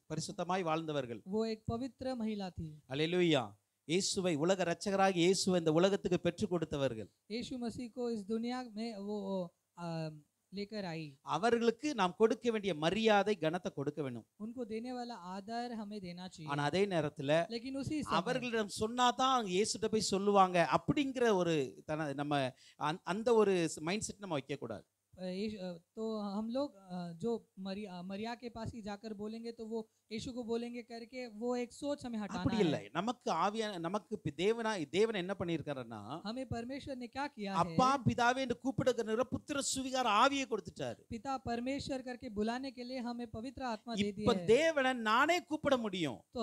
பரிசுத்தமாய் வாழ்ந்தவர்கள். वो एक पवित्र महिला थी। அல்லேலூயா. இயேசுவை உலக இரட்சகராக இயேசுவை இந்த உலகத்துக்கு பெற்றுக் கொடுத்தவர்கள். यीशु मसीह को इस दुनिया में वो अ, लेकर आई, அவர்களுக்கு நாம் கொடுக்க வேண்டிய மரியாதை கனத்தை கொடுக்க வேண்டும். उनको देने वाला आदर हमें देना ஆனா चाहिए। அதே நேரத்துல लेकिन उसी समय அவர்களிடம் சொன்னாதான் இயேசுட்ட போய் சொல்லுவாங்க அப்படிங்கிற ஒரு நம்ம அந்த ஒரு மைண்ட் செட் நம்ம வைக்க கூடாது. तो हम लोग जो मरिया के पास ही जाकर बोलेंगे तो वो यीशु को बोलेंगे करके वो एक सोच हमें हटाना அப்படி है। இல்லை. நமக்கு ஆவியான நமக்கு தேவன் என்ன பண்ணியிருக்காருன்னா, हमें परमेश्वर ने क्या किया அப்பா है, பிதாவே என்று கூப்பிடுகிற புத்திர சுவிகார ஆவியை கொடுத்துட்டாரு. पिता परमेश्वर करके बुलाने के लिए हमें पवित्र आत्मा दे இப்ப दिया है। தேவனை நானே கூப்பிட முடியும், तो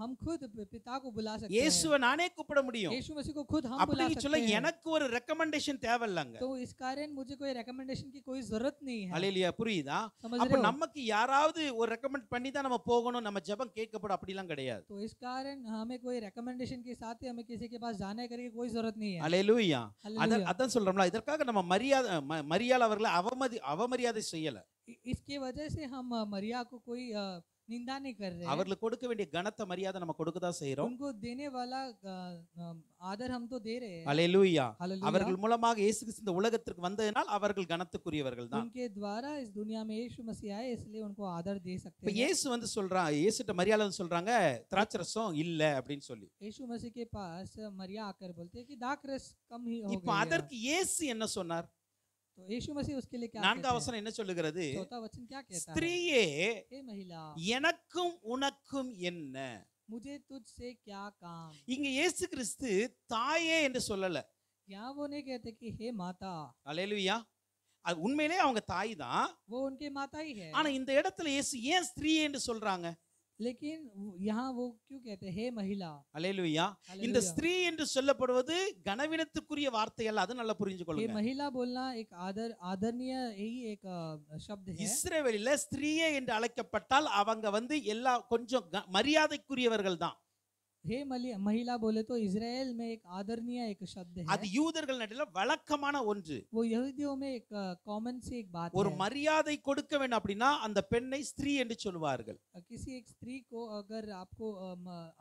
हम खुद पिता को बुला सकते हैं, இயேசுவை நானே கூப்பிட முடியும். यीशु मसीह को खुद हम बुला அப்படின்னு சொல்ல सकते हैं। எனக்கு ஒரு ரெக்கமெண்டேஷன் தேவையில்லைங்க. तो इस कारण मुझे कोई रिकमेंडेशन की कोई जरूरत नहीं है। அல்லேலூயா, புரியுதா? समझ அப்ப रहे हो? நமக்கு யாராவது ஒரு ரெக்கமெண்ட் பண்ணி தான் நம்ம போகணும், நம்ம ஜெபம் கேட்கப்படும் அப்படிலாம் கிடையாது. तो इस कारण हमें कोई रिकमेंडेशन के साथ ही हमें किसी के पास जाने करके कोई जरूरत नहीं है। அல்லேலூயா. हालेलुया। அதான் சொல்றோம்ல, இதற்காக நம்ம மரியாதை அவர்களை அவமரியாதை செய்யல. इसके वजह से हम मरिया को कोई निंदा नहीं कर रहे हैं। அவர்களுக்கு கொடுக்க வேண்டிய கனத்த மரியாதை நம்ம கொடுக்க தான் செய்றோம். उनको देने वाला आदर हम तो दे रहे हैं। அல்லேலூயா. हालेलुया। அவர்கள் மூலமாக இயேசு கிறிஸ்து இந்த உலகத்திற்கு வந்ததனால் அவர்கள் கனத்துக்குரியவர்கள் தான். उनके द्वारा इस दुनिया में यीशु मसीह आए, इसलिए उनको आदर दे सकते இப்ப हैं। இயேசு வந்து சொல்றான், இயேசுட்ட மரியாதை வந்து சொல்றாங்க திராட்சை ரசம் இல்ல அப்படின்னு சொல்லி. यीशु मसीह के पास मरिया आकर बोलते हैं कि दाखरस कम ही हो இப்ப गई है। அதற்கு இயேசு என்ன சொன்னார்? तो यीशु मसीह उसके लिए क्या நான்காம் कहते हैं? வசனம் என்ன சொல்லுகிறது? चौथा वचन क्या कहता है? ஸ்திரீயே हे महिला, எனக்கும் உனக்கும் என்ன? मुझे तुझसे क्या काम। இங்க இயேசு கிறிஸ்து தாயே என்று சொல்லல. यहाँ वो नहीं कहते कि हे माता, அல்லேலூயா. அது உண்மையிலே அவங்க தாய் தான். वो उनके माता ही है। ஆனா இந்த இடத்துல இயேசு ஏன் ஸ்திரீயே என்று சொல்றாங்க? लेकिन यहाँ वो क्यों कहते हैं हे महिला। அல்லேலூயா. இந்த हालेलुया। ஸ்திரீ என்று சொல்லப்படுவது கனவினத்துக்குரிய வார்த்தை அல்ல, அது நல்லா ये புரிஞ்சுக்கொள்ளுங்க. महिला बोलना एक आदरणीय यही एक शब्द है। இஸ்ரவேலில ஸ்திரீயே என்று அழைக்கப்பட்டால் அவங்க வந்து எல்லா கொஞ்சம் மரியாதைக்குரியவர்கள் தான். हे महिला बोले तो इजराइल में एक आदरणीय एक शब्द है। அது யூதர்கள் நடுவில் வழக்கமான ஒன்று. वो यहूदियों में एक कॉमन सी एक बात ஒரு है। மரியாதை கொடுக்க வேண்டும் அப்படின்னா அந்த பெண்ணை ஸ்திரீ என்று சொல்வார்கள். किसी एक स्त्री को अगर आपको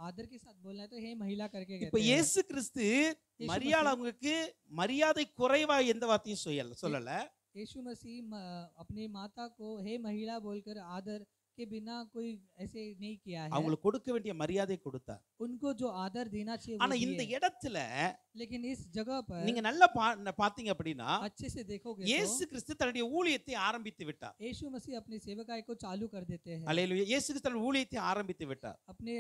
आदर के साथ बोलना है तो हे महिला करके இப்ப कहते हैं। இயேசு கிறிஸ்து மரியாள் அவங்களுக்கு மரியாதை குறைவா எந்த வார்த்தையும் சொல்லல. यीशु मसीह अपने माता को हे महिला बोलकर आदर के बिना कोई ऐसे नहीं किया है। அவங்களுக்கு கொடுக்க வேண்டிய மரியாதை கொடுத்தார். उनको जो आदर देना चाहिए ஆனா वो இந்த दिए। இடத்துல लेकिन इस जगह पर நீங்க நல்லா பாத்தீங்க அப்படின்னா अच्छे से देखोगे இயேசு तो கிறிஸ்து தன்னுடைய ஊழியத்தை ஆரம்பித்து விட்டார். यीशु मसीह अपनी सेवकाई को चालू कर देते हैं। அல்லேலூயா. இயேசு கிறிஸ்து தன்னுடைய ஊழியத்தை ஆரம்பித்து விட்டார். अपने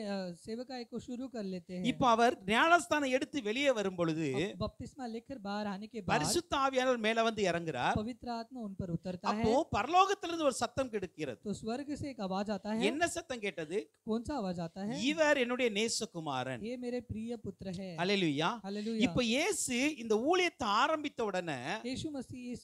सेवकाई को शुरू कर लेते हैं। இப்ப அவர் ஞானஸ்தானம் எடுத்து வெளியே வரும் பொழுது बपतिस्मा लेकर बाहर आने के बाद பரிசுத்த ஆவியானவர் மேல வந்து இறங்குறார். पवित्र आत्मा उन पर उतरता அப்போ है। பரலோகத்திலிருந்து ஒரு சத்தம் கிடைக்கிறது. तो स्वर्ग से एक आवाज आता है। என்ன சத்தம் கேட்டது? कौन सा आवाज आता है? இவர் என்னுடைய நேசகுமாரன். ये मेरे प्रिय पुत्र है। அல்லேலூயா. हालेलुया। இப்ப இயேசு இந்த ஊழியத்தை ஆரம்பித்த உடனே यीशु मसीह इस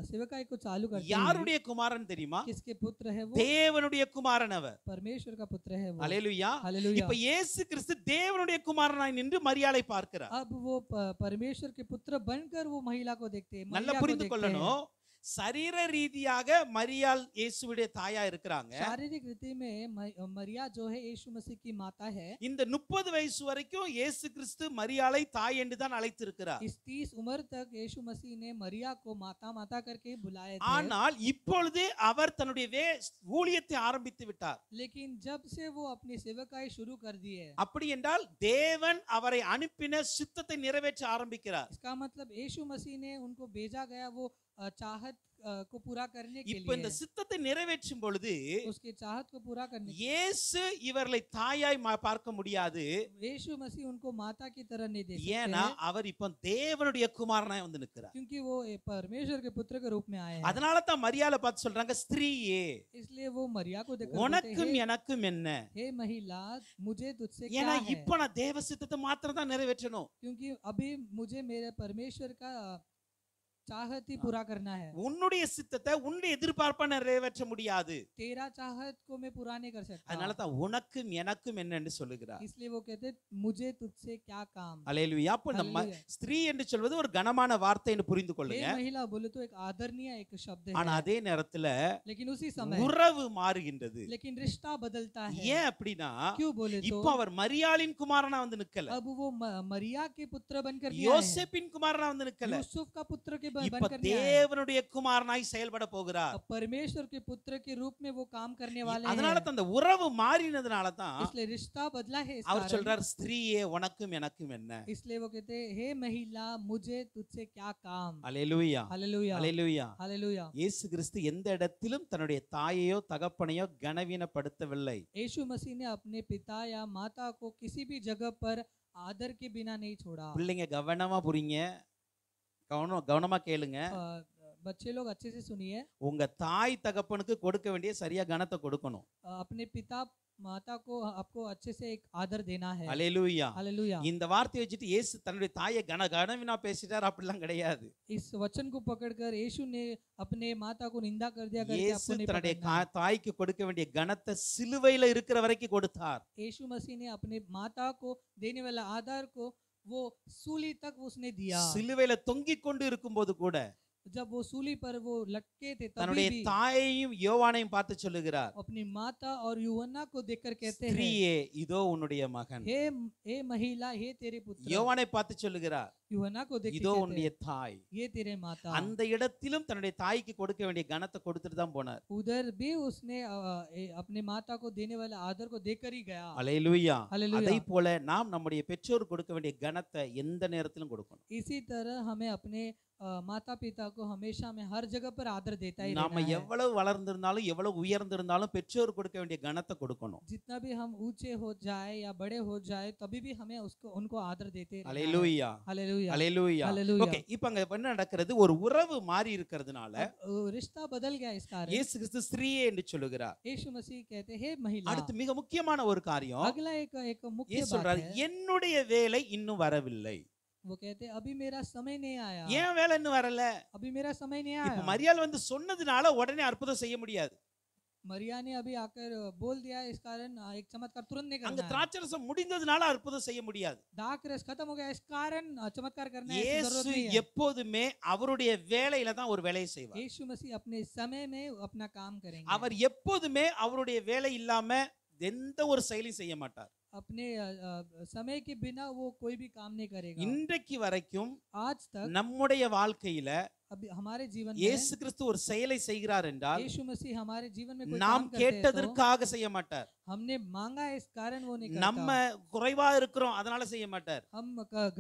सेवकाई को चालू करते हैं। யாருடைய குமாரன் தெரியுமா? किसके पुत्र है वो? தேவனுடைய குமாரன் அவர். परमेश्वर का पुत्र है वो। அல்லேலூயா. हालेलुया। இப்ப இயேசு கிறிஸ்து தேவனுடைய குமாரனாய் நின்று மரியாளை பார்க்கிறார். अब वो परमेश्वर के पुत्र बनकर वो महिला को देखते हैं। நல்லா मरिया को புரிந்து देखते हैं। கொள்ளணும். சரீர ரீதியாக மரியாள் இயேசுவுடைய தாயா இருக்கிறாங்க. शारीरिक रीति में मरिया जो है यीशु मसीह की माता है। இந்த 30 வயசு வரைக்கும் இயேசு கிறிஸ்து மரியாளை தாய் என்று தான் அழைத்திருக்கிறார். इस 30 उम्र तक यीशु मसीह ने मरिया को माता माता करके बुलाए थे। ஆனால் இப்பொழுது அவர் தன்னுடைய ஊழியத்தை ஆரம்பித்து விட்டார். लेकिन जब से वो अपनी सेवकाई शुरू कर दी है, அப்படி என்றால் தேவன் அவரை அனுப்பின சித்தத்தை நிறைவேற்ற ஆரம்பிக்கிறார். इसका मतलब यीशु मसीह ने उनको भेजा गया वो चाहत को पूरा करने के இப்ப இந்த लिए। சித்தத்தை நிறைவேற்றும் பொழுது उसके चाहत को पूरा करने के இயேசு இவர்களை தாயாய் பார்க்க முடியாது. लिए यीशु मसीह उनको माता की तरह नहीं देख ஏன்னா सकते அவர் இப்ப தேவனுடைய குமாரனாய் வந்து நிற்கிறார். क्योंकि वो परमेश्वर के पुत्र के रूप में आए हैं। அதனால தான் மரியாளை பார்த்து சொல்றாங்க ஸ்திரீயே इसलिए वो मरिया को देखकर बोलते உனக்கும் हैं, எனக்கும் என்ன? हे महिला मुझे तुझसे क्या ஏன்னா है? இப்ப நான் தேவ சித்தத்தை மாத்திரம் தான் நிறைவேற்றணும். क्योंकि अभी मुझे मेरे परमेश्वर का चाहत ही पूरा करना है। உன்னுடைய சித்தத்தை உன்னுடைய எதிர்பார்ப்பை நிறைவேற்ற முடியாது. तेरा चाहत को मैं पूरा नहीं कर அதனால सकता, தான் உனக்கும் எனக்கும் என்னன்னு சொல்லுகிறார். इसलिए वो कहते मुझे तुझसे क्या काम। அல்லேலூயா. அப்போ நம்ம Hallelujah. ஸ்திரீ என்று சொல்வது ஒரு கனமான வார்த்தை என்று புரிந்து ये கொள்ளுங்க. महिला बोले तो एक आदरणीय एक शब्द ஆனா है, அதே நேரத்துல लेकिन उसी समय உறவு மாறுகின்றது. लेकिन रिश्ता बदलता है। ஏன் அப்படின்னா क्यों बोले तो இப்போ அவர் மரியாளின் குமாரனா வந்து நிக்கல, अब वो मरिया के पुत्र बनकर नहीं आए हैं, யோசேப்பின் குமாரனா வந்து நிக்கல. यूसुफ का पुत्र के இப்ப बनकर नहीं आए हैं। தேவனுடைய குமாரனாய் செயல்பட போகிறார். अब परमेश्वर के पुत्र के रूप में वो काम करने वाले அதனால हैं, தான் அந்த உறவு மாறினதுனால தான் इसलिए रिश्ता बदला है। इस அவர் कारण சொல்றார், ஸ்திரீயே உனக்கும் எனக்கும் என்ன. इसलिए वो कहते हैं, हे महिला मुझे तुझसे क्या काम। அல்லேலூயா, हालेलुया, அல்லேலூயா. हालेलुया। இயேசு கிறிஸ்து எந்த இடத்திலும் தன்னுடைய தாயையோ தகப்பனையோ கனவீனப்படுத்தவில்லை. यीशु मसीह ने अपने पिता या माता को किसी भी जगह पर आदर के बिना नहीं छोड़ा। பிள்ளைங்க கவனமா புரிங்க, கவனமா கேளுங்க. बच्चे लोग अच्छे से सुनिए, உங்க தாய் தகப்பனுக்கு கொடுக்க வேண்டிய சரியா கனத்தை கொடுக்கணும். अपने पिता माता को आपको अच्छे से एक आदर देना है। அல்லேலூயா. हालेलुया। இந்த வார்த்தையை வச்சுட்டு இயேசு தன்னுடைய தாயை கனவீனா பேசிட்டார் அப்படிலாம் கிடையாது. इस वचन को पकड़कर यीशु ने अपने माता को निंदा कर दिया करके இயேசு आपको नहीं தன்னுடைய पकड़ना है। தாய்க்கு கொடுக்க வேண்டிய கனத்தை சிலுவையில இருக்கிற வரைக்கும் கொடுத்தார். यीशु मसीह ने अपने माता को देने वाला आदर को वो सूली तक उसने दिया। சிலுவையில தொங்கிக் கொண்டு இருக்கும்போது கூட जब वो सूली पर वो लटके थे तभी தன்னுடைய भी தாயையும் யோவானையும் பார்த்து சொல்லுகிறார், अपनी माता और युवना को देखकर कहते हैं, ஸ்திரீயே இதோ உன்னுடைய மகன். हे महिला, हे तेरे पुत्र। யோவானை பார்த்து சொல்லுகிறார், युवना को देख இதோ के कहते உன்னுடைய हैं, தாய். ये तेरे माता। அந்த இடத்திலும் தன்னுடைய தாய்க்கு கொடுக்க வேண்டிய கனத்தை கொடுத்துட்டு தான் போனார். उधर भी उसने अपने माता को देने वाले आदर को देकर ही गया। அல்லேலூயா. हालेलुया। அதை போல நாம் நம்முடைய பெற்றோர் கொடுக்க வேண்டிய கனத்தை எந்த நேரத்திலும் கொடுக்கணும். इसी तरह हमें अपने माता पिता को हमेशा में हर जगह पर आदर देता ही நாம रहना है। எவ்வளவு வளர்ந்திருந்தாலும் எவ்வளவு உயர்ந்திருந்தாலும் பெற்றோர் கொடுக்க வேண்டிய கனத்தை கொடுக்கணும். जितना भी हम ऊंचे हो जाए या बड़े हो जाए तभी भी हमें उनको आदर देते रहना है। அல்லேலூயா, हालेलुया, அல்லேலூயா. हालेलुया। ஓகே, இப்போ அங்க என்ன நடக்கிறது? ஒரு உறவு மாறி இருக்கிறதுனால रिश्ता बदल गया इस कारण இயேசு கிறிஸ்து ஸ்திரீயே என்று சொல்லுகிறார். यीशु मसीह कहते हैं, हे महिला। அடுத்து மிக முக்கியமான ஒரு காரியம், अगला एक मुख्य இயேசு बात சொல்றார், है, என்னுடைய வேலை இன்னும் வரவில்லை. वो कहते हैं, अभी मेरा समय नहीं आया। ஏன் வேலை இன்னும் வரல? अभी मेरा समय नहीं இப்ப आया। மரியாள் வந்து சொன்னதுனால உடனே அற்புதம் செய்ய முடியாது. मरिया ने अभी आकर बोल दिया, इस कारण एक चमत्कार तुरंत नहीं அங்க करना है। திராட்சரசம் முடிந்ததுனால அற்புதம் செய்ய முடியாது. दाख रस खत्म हो गया, इस कारण चमत्कार करने की जरूरत இயேசு नहीं है। எப்போதுமே அவருடைய வேலையில தான் ஒரு வேலையை செய்வார். यीशु मसीह अपने समय में अपना काम करेंगे। அவர் எப்போதுமே அவருடைய வேலை இல்லாம எந்த ஒரு செயலையும் செய்ய மாட்டார். अपने समय के बिना वो कोई भी काम नहीं करेगा। இன்றைக்கு வரைக்கும் आज तक நம்முடைய வாழ்க்கையில अभी हमारे जीवन में இயேசு கிறிஸ்து ஒரு செயலை செய்கிறார் என்றால் यीशु मसीह हमारे जीवन में कोई நாம் काम करते हैं तो கேட்டதற்காக செய்ய மாட்டார். हमने मांगा है इस कारण वो नहीं நம்ம करता। குறைவா இருக்கிறோம் அதனால செய்ய மாட்டார். हम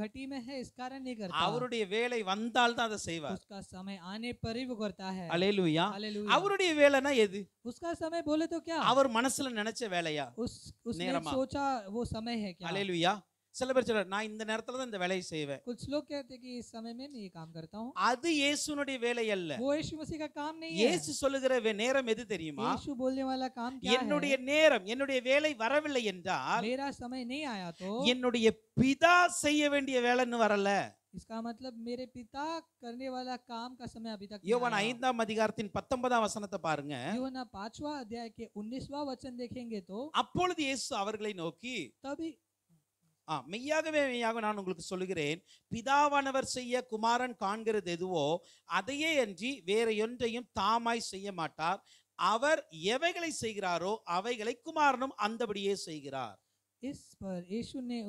घटी में है इस कारण नहीं करता। அவருடைய வேலை வந்தால் தான் அதை செய்வார். उसका समय आने पर ही वो करता है। அல்லேலூயா. हालेलुया। அவருடைய வேலைனா எது? उसका समय बोले तो क्या? அவர் மனசுல நினைச்ச வேலையா? उसने நேரமா? सोचा वो समय है क्या? அல்லேலூயா. சில பேர் சொல்றாரு, நான் இந்த நேரத்துல தான் இந்த வேலையை செய்வேன். कुछ लोग कहते हैं कि इस समय में मैं ये काम करता हूँ। அது இயேசுனுடைய வேலை அல்ல. वो यीशु मसीह का काम नहीं है। இயேசு சொல்லுகிற நேரம் எது தெரியுமா? यीशु बोलने वाला काम क्या என்னுடைய है? நேரம், என்னுடைய வேலை வரவில்லை என்றால் मेरा समय नहीं आया तो என்னுடைய பிதா செய்ய வேண்டிய வேலைன்னு வரல. इसका मतलब मेरे पिता करने वाला काम का समय अभी तक யோவான் नहीं आया। 5ஆம் அதிகாரத்தின் 19ஆம் வசனத்தை பாருங்க. यूहन्ना 5वां अध्याय के 19वां वचन देखेंगे तो அப்பொழுது இயேசு அவர்களை நோக்கி, तभी மெய்யாகவே மெய்யாக நான் உங்களுக்கு சொல்லுகிறேன், பிதாவானவர் செய்ய குமாரன் காண்கிறது எதுவோ அதையே அன்றி வேற ஒன்றையும் தாமாய் செய்ய மாட்டார். அவர் எவைகளை செய்கிறாரோ அவைகளை குமாரனும் அந்தபடியே செய்கிறார். इस पर यीशु ने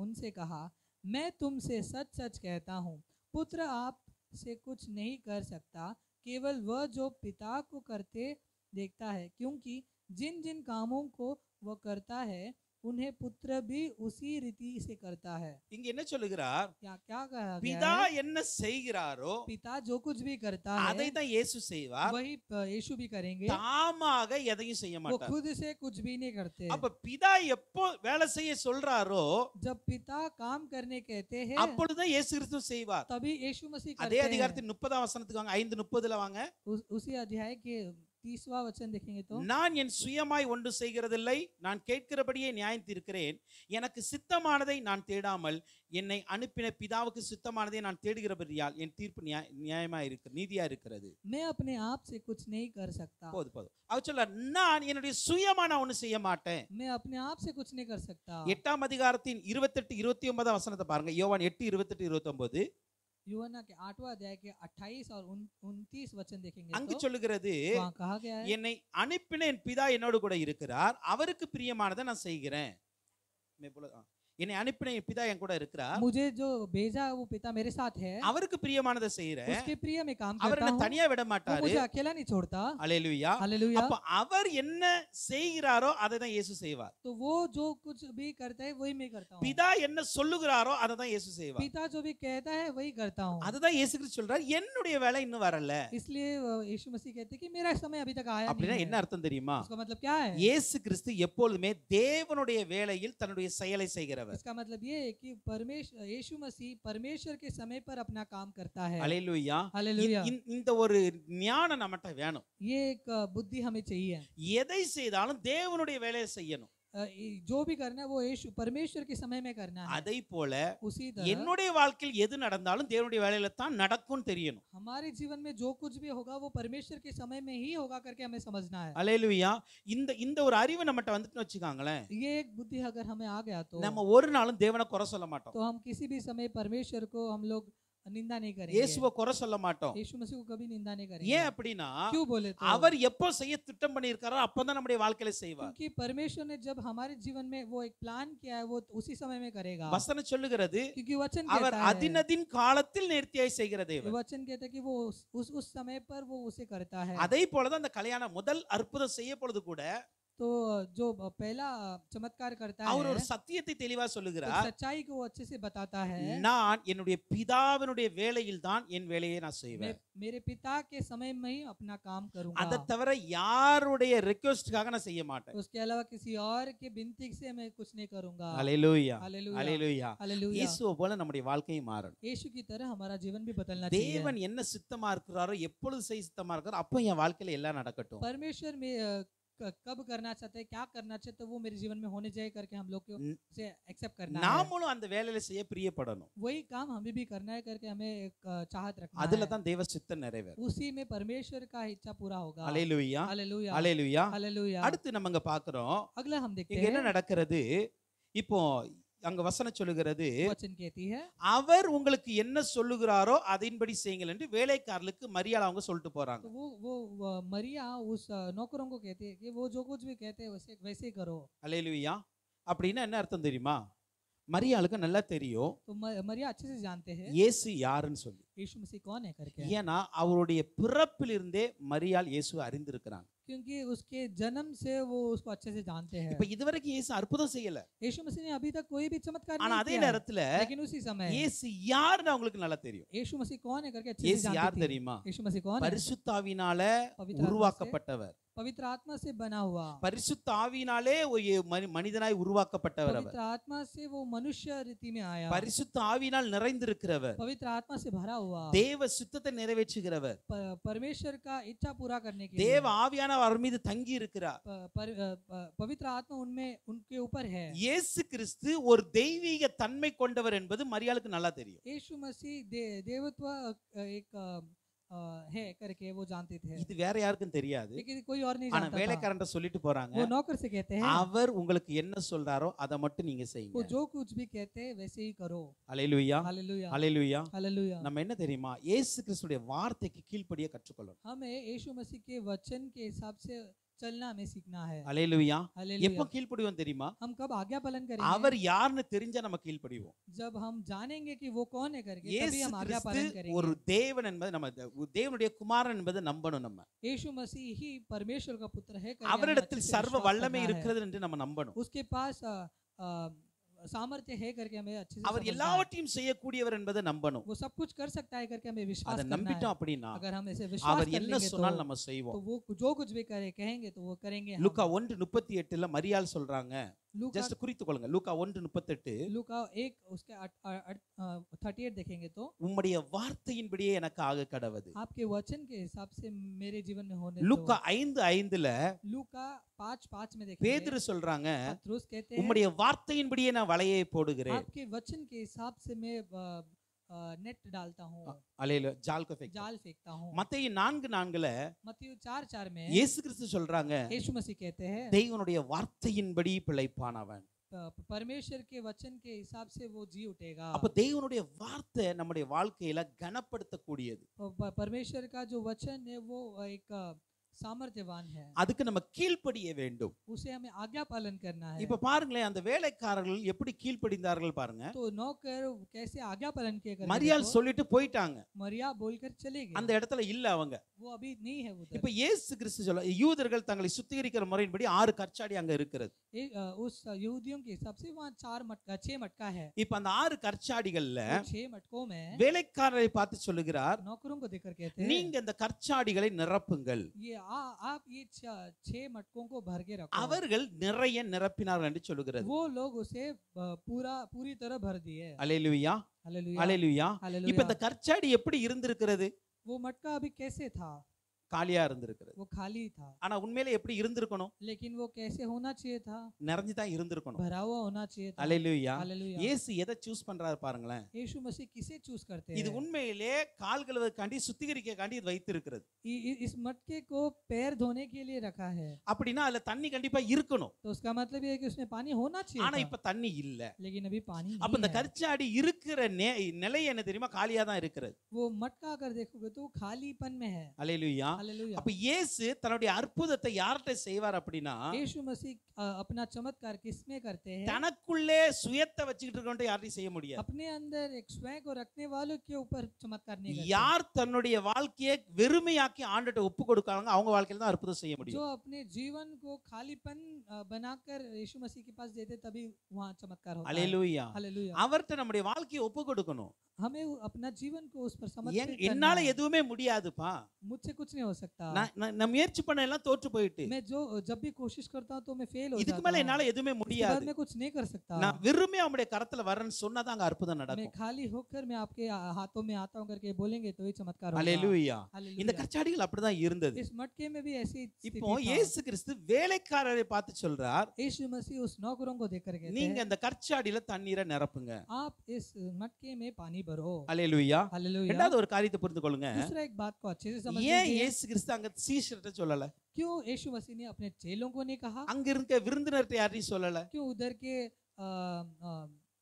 उनसे कहा, मैं तुमसे सच सच कहता हूँ, पुत्र आप से कुछ नहीं कर सकता, केवल वह जो पिता को करते देखता है, क्योंकि जिन जिन कामों को वह करता है उन्हें पुत्र भी उसी रीति से करता है। இங்க என்ன சொல்லுகிறார்? क्या क्या कहा गया பிதா है? என்ன செய்கிறாரோ पिता जो कुछ भी करता அதை है தான் இயேசு செய்வார். वही यीशु भी करेंगे। தாமாக எதையும் செய்ய वो மாட்டார். खुद से कुछ भी नहीं करते। அப்ப பிதா எப்போ வேலை செய்ய சொல்றாரோ जब पिता काम करने कहते हैं அப்பொழுதுதான் இயேசு கிறிஸ்து செய்வார். तभी यीशु मसीह அதே करते हैं। அதிகாரத்தின் 30ஆம் வசனத்துக்கு வாங்க, 5:30 வாங்க. उसी अध्याय के 30वां वचन देखेंगे तो நான் என் சுயமாய் ஒன்று செய்கிறதில்லை, நான் கேட்கிறபடியே நியாயம் தீர்க்கிறேன். எனக்கு சித்தமானதை நான் தேடாமல் என்னை அனுப்பின பிதாவுக்கு சித்தமானதை நான் தேடுகிறபடியால் என் தீர்ப்பு நியாயமா இருக்கு, நீதியா இருக்கிறது. मैं अपने आप से कुछ नहीं कर सकता, போதும் போதும். அவர் சொல்றார், நான் என்னுடைய சுயமா நான் ஒண்ணு செய்ய மாட்டேன். मैं अपने आप से कुछ नहीं कर सकता। 8ஆம் அதிகாரத்தின் 28 29 வசனத்தை பாருங்க. யோவான் 8 28 29. यूहन्ना के 8वां अध्याय के 28 और 29 वचन देखेंगे அங்கு तो சொல்லுகிறது, वहाँ कहा गया है, என்னை அனுப்பின என் பிதா என்னோடு கூட இருக்கிறார், அவருக்கு பிரியமானதை நான் செய்கிறேன். என்னை அனுப்பின என் பிதா என் கூட இருக்கிறார், मुझे जो भेजा है वो पिता मेरे साथ है, அவருக்கு பிரியமானதை செய்கிறேன். उसके प्रिय में काम அவர் करता என்ன हूँ, தனியா விட वो மாட்டாரு. मुझे अकेला नहीं छोड़ता। அல்லேலூயா. हालेलुया। அப்ப அவர் என்ன செய்கிறாரோ அதை தான் இயேசு செய்வார். तो वो जो कुछ भी करता है वही मैं करता हूँ, பிதா என்ன சொல்லுகிறாரோ அதை தான் இயேசு செய்வார். पिता जो भी कहता है वही करता हूँ। அதுதான் இயேசு கிறிஸ்து சொல்றார், என்னுடைய வேலை இன்னும் வரல. इसलिए यीशु मसीह कहते हैं कि मेरा समय अभी तक आया அப்படின்னா नहीं என்ன है। அர்த்தம் தெரியுமா? इसका मतलब क्या है? இயேசு கிறிஸ்து எப்பொழுதுமே தேவனுடைய வேலையில் தன்னுடைய செயலை செய்கிறவர். इसका मतलब ये है कि यीशु मसीह परमेश्वर के समय पर अपना काम करता है। அல்லேலூயா. हालेलुया। இந்த ஒரு ஞானம் நம்மட்ட வேணும். ये एक बुद्धि हमें चाहिए। எதை செய்தாலும் தேவனுடைய வேலையை செய்யணும். जो भी करना है वो यीशु परमेश्वर के समय में करना है। அதை போல उसी तरह என்னுடைய வாழ்க்கையில் எது நடந்தாலும் தேவனுடைய வேலையில தான் நடக்கும்னு தெரியணும். हमारे जीवन में जो कुछ भी होगा वो परमेश्वर के समय में ही होगा करके हमें समझना है। அல்லேலூயா. இந்த ஒரு அறிவு நம்மட்ட வந்துட்டு வச்சுக்காங்களேன், ये एक बुद्धि अगर हमें आ गया तो நம்ம ஒரு நாளும் தேவனை குறை சொல்ல மாட்டோம். हम किसी भी समय परमेश्वर को हम लोग निंदा नहीं करेंगे, இயேசுவை குறை சொல்ல மாட்டோம். यीशु मसीह को कभी निंदा नहीं ஏன் करेंगे। அப்படின்னா, क्यों बोले तो அவர் எப்போ செய்ய திட்டம் பண்ணியிருக்காரோ அப்பதான் நம்முடைய வாழ்க்கையில செய்வார். क्योंकि परमेश्वर ने जब हमारे जीवन में वो एक प्लान किया है वो उसी समय में करेगा। வசனம் சொல்லுகிறது, क्योंकि वचन அவர் कहता है, அதினதின் காலத்தில் நேர்த்தியாய் செய்கிற தேவன். वचन कहता है कि वो उस समय पर वो उसे करता है। அதே போலதான் அந்த கல்யாணம் முதல் அற்புதம் செய்ய பொழுது கூட तो जो पहला चमत्कार करता அவர் है ஒரு சத்தியத்தை தெளிவா तो சொல்லுகிறார், सच्चाई को वो अच्छे से बताता है। நான் என்னுடைய பிதாவினுடைய வேலையில் தான் என் வேலையை நான் मैं செய்வேன். मेरे पिता के समय में ही अपना काम करूंगा, அதை தவிர யாருடைய ரிக்வெஸ்ட்காக நான் செய்ய மாட்டேன். उसके अलावा किसी और के विनती से मैं कुछ नहीं करूंगा। அல்லேலூயா. हालेलुया। அல்லேலூயா. हालेलुया। இயேசுவை போல நம்முடைய வாழ்க்கையை மாறணும். यीशु की तरह हमारा जीवन भी बदलना चाहिए। தேவன் என்ன சித்தமா இருக்கிறாரோ, எப்பொழுது செய்ய சித்தமா இருக்கிறாரோ அப்ப என் வாழ்க்கையில எல்லாம் நடக்கட்டும். परमेश्वर में कब करना चाहते हैं, क्या करना चाहते हैं, वो मेरे जीवन में होने चाहिए करके हम लोग को उसे एक्सेप्ट करना है। நாமளும் அந்த வேலையில செய்ய பிரியப்படணும். वही काम हमें भी करना है करके हमें एक चाहत रखना அதுல है। தான் தேவ சித்தம் நிறைவேறும். उसी में परमेश्वर का इच्छा पूरा होगा। அல்லேலூயா. हालेलुया। அல்லேலூயா. हालेलुया। அடுத்து நம்ம இங்க பாக்குறோம், अगला हम देखते இங்க என்ன हैं, நடக்கிறது. இப்போ அங்க வசனம் சொல்லுகிறது, वचन कहती है, அவர் உங்களுக்கு என்ன சொல்லுகிறாரோ அதன்படி செய்யுங்கள் என்று வேலைக்காரர்களுக்கு மரியாதை அவங்க சொல்லிட்டு போறாங்க. तो वो मरिया उस नौकरों को कहती है कि वो जो कुछ भी कहते हैं वैसे ही करो। அல்லேலூயா. அப்படின்னா என்ன அர்த்தம் தெரியுமா? மரியாளுக்கு நல்லா தெரியும் तो मरिया अच्छे से जानते हैं இயேசு யாருன்னு சொல்லி. यीशु मसीह कौन है करके, ஏன்னா அவருடைய பிறப்பிலிருந்தே மரியாள் இயேசுவை அறிந்திருக்கிறாங்க. क्योंकि उसके जन्म से वो उसको अच्छे से जानते हैं। இப்ப இதுவரைக்கும் இயேசு அற்புதம் செய்யல, यीशु मसीह ने अभी तक कोई भी चमत्कार ஆனா नहीं அதே किया है, நேரத்துல लेकिन उसी समय இயேசு யாருன்னு அவங்களுக்கு நல்லா தெரியும். यीशु मसीह कौन है करके अच्छे से இயேசு யார் जानते थे। தெரியுமா? यीशु मसीह कौन है? பரிசுத்தாவினால पवित्र आत्मा से உருவாக்கப்பட்டவர். पवित्र आत्मा से बना हुआ, பரிசுத்த ஆவியினாலே ஒரு மனிதனாய் உருவாக்கப்பட்டவர் அவர். पवित्र आत्मा से वो मनुष्य रीति में आया, பரிசுத்த ஆவியினால் நிறைந்திருக்கிறவர், पवित्र आत्मा से भरा हुआ, தேவ சித்தத்தை நிறைவேற்றுகிறவர், परमेश्वर का इच्छा पूरा करने के தேவ लिए ஆவியானவர் அவர் மீது தங்கி இருக்கிறார். पवित्र आत्मा उनमें उनके ऊपर है। இயேசு கிறிஸ்து ஒரு தெய்வீக தன்மை கொண்டவர் என்பது மரியாளுக்கு நல்லா தெரியும். यीशु मसीह देवत्व एक है करके वो जानते थे, இது வேற யாருக்கும் தெரியாது. लेकिन कोई और नहीं ஆனா जानता था। வேலைக்காரன்ட்ட சொல்லிட்டு போறாங்க, वो नौकर से कहते हैं, அவர் உங்களுக்கு என்ன சொல்றாரோ அதை மட்டும் நீங்க वो செய்யுங்க. जो कुछ भी कहते हैं वैसे ही करो। அல்லேலூயா. हालेलुया। அல்லேலூயா. हालेलुया। நம்ம என்ன தெரியுமா, இயேசு கிறிஸ்துடைய வார்த்தைக்கு கீழ்ப்படிய கற்றுக்கொள்ளணும். हमें यीशु मसीह के वचन के हिसाब से चलना हमें सीखना है। அல்லேலூயா. हालेलुया। எப்போ கீழ்ப்படிவோம் தெரியுமா? हम कब आज्ञा पालन करेंगे? அவர் யாருன்னு தெரிஞ்சா நம்ம கீழ்ப்படிவோம். जब हम जानेंगे कि वो कौन है करके, तभी இயேசு हम आज्ञा கிறிஸ்து पालन करेंगे। ஒரு தேவன் என்பது நம்ம தேவனுடைய குமாரன் என்பதை நம்பணும். நம்ம यीशु मसीह ही परमेश्वर का पुत्र है करके हमें அவரிடத்தில் अच्छे से சர்வ विश्वास வல்லமை करना है। இருக்கிறது என்று நம்ம நம்பணும். उसके पास सामर्थ्य है करके हमें अच्छे से அவர் समझना है। எல்லாவற்றையும் செய்யக்கூடியவர் என்பதை நம்பணும். वो सब कुछ कर सकता है करके हमें विश्वास அதை करना है। நம்பிட்டோம் அப்படின்னா अगर हम ऐसे विश्वास அவர் कर என்ன लेंगे சொன்னாலும் நம்ம செய்வோம். तो वो जो कुछ भी करेंगे तो वो करेंगे हम। லூக்கா 1:38 மரியாள் சொல்றாங்க, लूका ஜஸ்ட் குறித்துக் கொள்ளுங்க. லூக்கா 1:38 लूका 1 उसके 38 देखेंगे तो உம்முடைய வார்த்தையின்படியே எனக்கு ஆக கடவது. आपके वचन के हिसाब से मेरे जीवन में होने दो। லூக்கா 5:5ல लूका 5:5 में देखेंगे பேதுரு சொல்றாங்க, पतरस कहते हैं உம்முடைய வார்த்தையின்படியே நான் வலையை போடுகிறேன். आपके वचन के हिसाब से मैं नेट डालता हूँ, அலையில ஜால் को फेंकता. जाल फेंकता हूँ। மத்தேயு 4:4ல मत्ती 4:4 में இயேசு கிறிஸ்து சொல்றாங்க, यीशु मसीह कहते हैं தேவனுடைய வார்த்தையின்படி பிழைப்பான் அவன். परमेश्वर के वचन के हिसाब से वो जी उठेगा। அப்ப தேவனுடைய வார்த்தை நம்முடைய வாழ்க்கையில கனப்படுத்தக்கூடியது. परमेश्वर का जो वचन है वो एक सामर्थ्यवान है, அதுக்கு நம்ம கீழ்ப்படிய வேண்டும். उसे हमें आज्ञा पालन करना है। இப்ப பாருங்களேன், அந்த வேலைக்காரர்கள் எப்படி கீழ்ப்படிந்தார்கள் பாருங்க. तो नौकर कैसे आज्ञा पालन किया करते மரியாள் थे। சொல்லிட்டு போயிட்டாங்க, मरिया बोलकर चले गए, அந்த இடத்துல இல்ல அவங்க. वो अभी नहीं है उधर। இப்ப இயேசு கிறிஸ்து சொல்ல, யூதர்கள் தங்களை சுத்திகரிக்கிற முறையின்படி 6 கற்சாடி அங்க இருக்கிறது. उस यहूदियों के हिसाब से वहाँ 6 मटका है। இப்ப அந்த 6 கற்சாடிகள்ல 6 मटकों में வேலைக்காரரை பார்த்து சொல்லுகிறார், नौकरों को देकर कहते हैं நீங்க இந்த கற்சாடிகளை நிரப்புங்கள். ये आप ये 6 मटकों को भर के रखो। அவர்கள் நிறைய நிரப்பினார்கள் என்று சொல்லுகிறது. वो लोग उसे पूरी तरह भर दिए। அல்லேலூயா, हालेलुया அல்லேலூயா. இப்ப हालेलुया। இந்த கற்சாடி எப்படி இருந்திருக்கிறது? वो मटका अभी कैसे था? காலியா இருந்திருக்கிறது. वो खाली था, ஆனா உண்மையிலே எப்படி இருந்திருக்கணும்? लेकिन वो कैसे होना चाहिए था? நிறைஞ்சு தான் இருந்திருக்கணும். भरा हुआ होना चाहिए था। அல்லேலூயா. हालेलुया। இயேசு எதை சூஸ் பண்றாரு பாருங்களேன். यीशु मसीह किसे चूज करते இது हैं? உண்மையிலே கால் கழுவுறதுக்காண்டி சுத்திகரிக்கக்காண்டி இது வைத்திருக்கிறது. इस मटके को पैर धोने के लिए रखा है, அப்படின்னா அதுல தண்ணி கண்டிப்பா இருக்கணும். तो उसका मतलब ये है कि उसमें पानी होना चाहिए ஆனா था, இப்ப தண்ணி இல்ல. लेकिन अभी पानी அப்ப नहीं இந்த है। கற்சாடி இருக்கிற நிலை என்ன தெரியுமா? காலியா தான் இருக்கிறது. वो मटका अगर देखोगे तो वो खालीपन में है। அல்லேலூயா. हालेलुया। அப்ப இயேசு தன்னுடைய அற்புதத்தை யார்கிட்ட செய்வார் அப்படின்னா, यीशु मसीह अपना चमत्कार किसमें करते हैं? தனக்குள்ளே சுயத்தை வச்சுக்கிட்டு இருக்கவன்ட்ட யாரையும் செய்ய முடியாது. अपने अंदर एक स्वयं को रखने वालों के ऊपर चमत्कार नहीं करते। யார் தன்னுடைய வாழ்க்கையை வெறுமையாக்கி ஆண்டவர்ட்ட ஒப்பு கொடுக்காங்க, அவங்க வாழ்க்கையில தான் அற்புதம் செய்ய जो முடியும். अपने जीवन को खालीपन बनाकर यीशु मसीह के पास देते तभी वहाँ चमत्कार होता है। அல்லேலூயா. हालेलुया। அவர்ட்ட நம்முடைய வாழ்க்கையை ஒப்பு கொடுக்கணும். हमें अपना जीवन को उस पर समर्पित करना என்னால है। எதுவுமே முடியாதுப்பா, मुझसे कुछ नहीं हो सकता। நான் முயற்சி பண்ண எல்லாம் தோற்று போயிட்டு, मैं जब भी कोशिश करता हूँ तो मैं फेल हो இதுக்கு जाता மேல हूँ। என்னால எதுவுமே इसके बाद முடியாது, मैं कुछ नहीं कर सकता। நான் வெறுமையா உம்முடைய கரத்துல வரேன்னு சொன்னாதான் அங்க அற்புதம் मैं நடக்கும். खाली होकर मैं आपके हाथों में आता हूँ करके बोलेंगे तो ही चमत्कार होगा। அல்லேலூயா. இந்த हालेलुया। கற்சாடிகள் அப்படிதான் இருந்தது. इस मटके में भी ऐसी இப்போ स्थिति था। இயேசு கிறிஸ்து வேலைக்காரரை பார்த்து சொல்றார், यीशु मसीह उस नौकरों को देखकर कहते நீங்க हैं இந்த கற்சாடியில தண்ணீரை நிரப்புங்க. आप इस मटके में पानी भरो। அல்லேலூயா. हालेलुया। ரெண்டாவது ஒரு காரியத்தை புரிந்து கொள்ளுங்க. दूसरा एक बात को अच्छे से समझ ஏன் लीजिए। இயேசு கிறிஸ்து அங்க சீஷர்ட்ட சொல்லல? क्यों यीशु मसीह ने अपने चेलों को नहीं कहा? அங்க இருக்க விருந்தினர்ட்ட யாரையும் சொல்லல? क्यों उधर के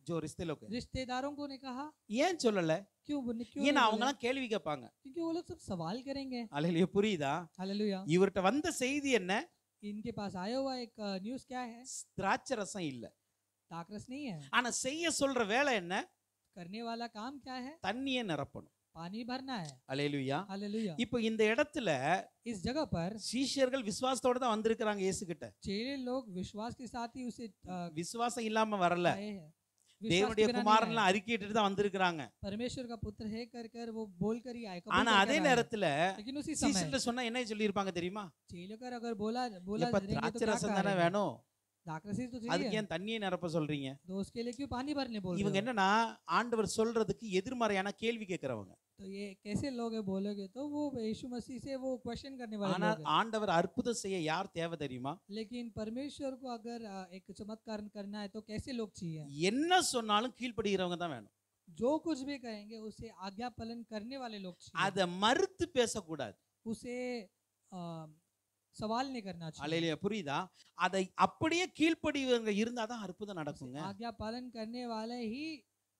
ஜோ रिश्ते लोग रिश्तेदारों को नहीं कहा? ஏன் சொல்லல? क्यों ஏன்னா नहीं அவங்க बोला? எல்லாம் கேள்வி கேட்பாங்க. क्योंकि वो लोग सब सवाल करेंगे। அல்லேலூயா. புரியுதா? हालेलुया। இவர்ட்ட வந்த செய்தி என்ன? इनके पास आया हुआ एक न्यूज़ क्या है? திராட்சை ரசம் இல்ல. ताकरस नहीं है। ஆனா செய்ய சொல்ற வேலை என்ன? करने वाला काम क्या है? தண்ணியை நிரப்பணும். पानी भरना है। அல்லேலூயா. हालेलुया। இப்போ இந்த இடத்துல इस जगह पर சீஷர்கள் விசுவாசத்தோட தான் வந்திருக்காங்க இயேசு கிட்ட. चेले लोग विश्वास के साथ ही उसे விசுவாசம் இல்லாம வரல. आए हैं। विश्वास தேவனுடைய के बिना नहीं குமாரன்லாம் आए। அறிக்கையிட்டு தான் வந்திருக்காங்க. परमेश्वर का पुत्र है कर वो बोलकर ही आए, कबूल ஆனா कर அதே कर आए। நேரத்துல लेकिन उसी समय சீஷர்ட்ட சொன்னா என்ன சொல்லியிருப்பாங்க தெரியுமா? चेलों का अगर बोला बोला எப்ப देंगे तो திராட்சை क्या ரசம் தானே करेंगे? வேணும், दाकरसी तो அதுக்கு चाहिए, ஏன் தண்ணியை நிரப்ப சொல்றீங்க? तो उसके लिए क्यों पानी भरने बोल இவங்க रहे हो? என்னன்னா ஆண்டவர் சொல்றதுக்கு எதிர்மறையான கேள்வி கேட்கறவங்க. तो ये कैसे लोग है बोलोगे तो वो यीशु मसीह से वो क्वेश्चन करने वाले ஆனா लोग हैं। ஆண்டவர் அற்புதம் செய்ய யார் தேவை தெரியுமா? लेकिन परमेश्वर को अगर एक चमत्कार करना है तो कैसे लोग चाहिए? என்ன சொன்னாலும் கீழ்ப்படுகிறவங்க தான் வேணும். जो कुछ भी कहेंगे उसे आज्ञा पालन करने वाले लोग चाहिए। அத மறுத்து பேசக்கூடாது. उसे अ, सवाल नहीं करना चाहिए। அல்லேலூயா. புரியுதா? அதை அப்படியே கீழ்ப்படிவங்க இருந்தாதான் அற்புதம் நடக்குங்க. आज्ञा पालन करने वाले ही